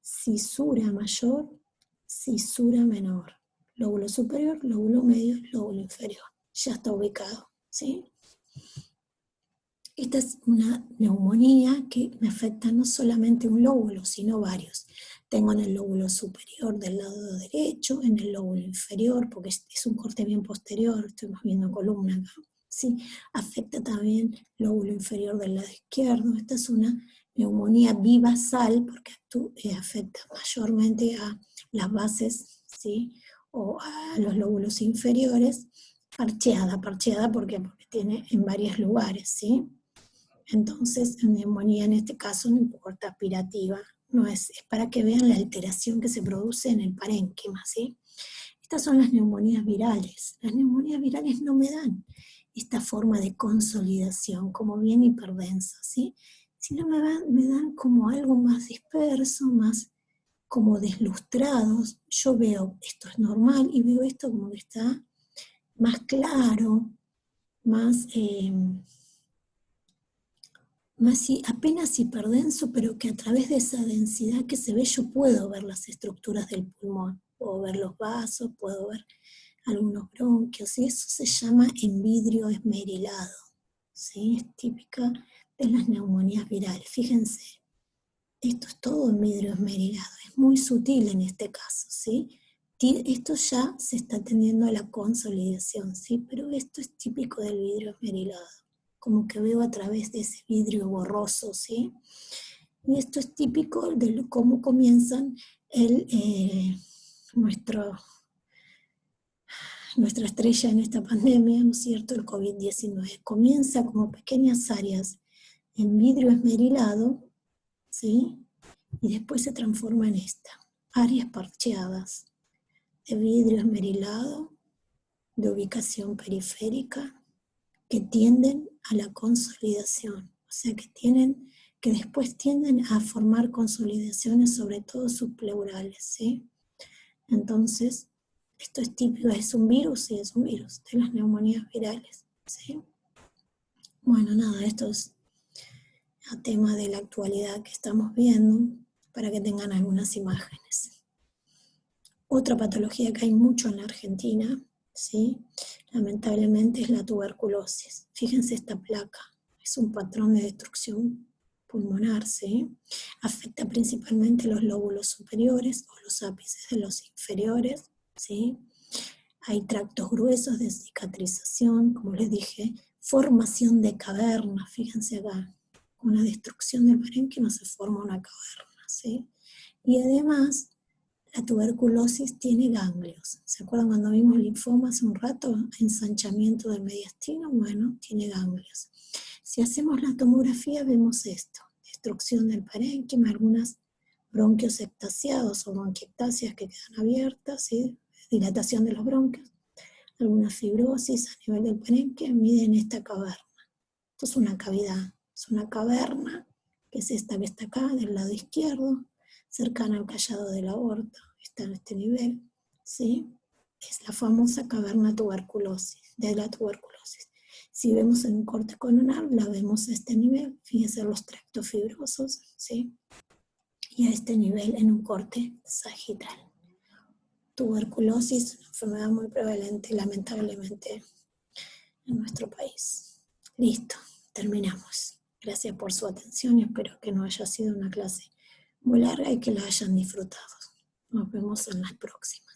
cisura mayor, cisura menor. Lóbulo superior, lóbulo medio, lóbulo inferior. Ya está ubicado, ¿sí? Esta es una neumonía que me afecta no solamente un lóbulo, sino varios. Tengo en el lóbulo superior del lado derecho, en el lóbulo inferior, porque es un corte bien posterior, estoy viendo columna acá. Sí, afecta también el lóbulo inferior del lado izquierdo. Esta es una neumonía bivasal porque afecta mayormente a las bases, ¿sí? O a los lóbulos inferiores, parcheada porque tiene en varios lugares, ¿sí? Entonces, neumonía en este caso no importa, aspirativa, no es para que vean la alteración que se produce en el parénquima, ¿sí? Estas son las neumonías virales. Las neumonías virales no me dan esta forma de consolidación como bien hiperdensa, ¿sí? Sino me dan como algo más disperso, más como deslustrados. Yo veo esto es normal y veo esto como que está más claro, más apenas hiperdenso, pero que a través de esa densidad que se ve yo puedo ver las estructuras del pulmón, puedo ver los vasos, puedo ver algunos bronquios, y eso se llama envidrio esmerilado, ¿sí? Es típica de las neumonías virales. Fíjense, esto es todo envidrio esmerilado, es muy sutil en este caso, ¿sí? Esto ya se está tendiendo a la consolidación, ¿sí? Pero esto es típico del vidrio esmerilado, como que veo a través de ese vidrio borroso, ¿sí? Y esto es típico de cómo comienzan nuestra estrella en esta pandemia, ¿no es cierto?, el COVID-19. Comienza como pequeñas áreas en vidrio esmerilado, ¿sí? Y después se transforma en áreas parcheadas de vidrio esmerilado, de ubicación periférica, que tienden a la consolidación, o sea que después tienden a formar consolidaciones, sobre todo subpleurales, ¿sí? Entonces, esto es típico, es un virus, sí, es un virus, de las neumonías virales, ¿sí? Bueno, nada, esto es el tema de la actualidad que estamos viendo, para que tengan algunas imágenes. Otra patología que hay mucho en la Argentina, ¿sí?, lamentablemente, es la tuberculosis. Fíjense esta placa, es un patrón de destrucción pulmonar, ¿sí? Afecta principalmente los lóbulos superiores o los ápices de los inferiores, ¿sí? Hay tractos gruesos de cicatrización, como les dije, formación de cavernas, fíjense acá, una destrucción del parénquima se forma una caverna, ¿sí? Y además, la tuberculosis tiene ganglios. ¿Se acuerdan cuando vimos linfoma hace un rato? Ensanchamiento del mediastino, bueno, tiene ganglios. Si hacemos la tomografía vemos esto, destrucción del parénquima, algunas bronquios ectasiados o bronquiectasias que quedan abiertas, ¿sí?, dilatación de los bronquios, alguna fibrosis a nivel del parénquima, miden esta caverna. Esto es una cavidad, es una caverna, que es esta que está acá, del lado izquierdo, cercana al callado de la aorta, está en este nivel, ¿sí? Es la famosa caverna de la tuberculosis. Si vemos en un corte coronar, la vemos a este nivel, fíjense los tractos fibrosos, ¿sí? Y a este nivel en un corte sagital. Tuberculosis, una enfermedad muy prevalente, lamentablemente, en nuestro país. Listo, terminamos. Gracias por su atención y espero que no haya sido una clase muy larga y que la hayan disfrutado. Nos vemos en las próximas.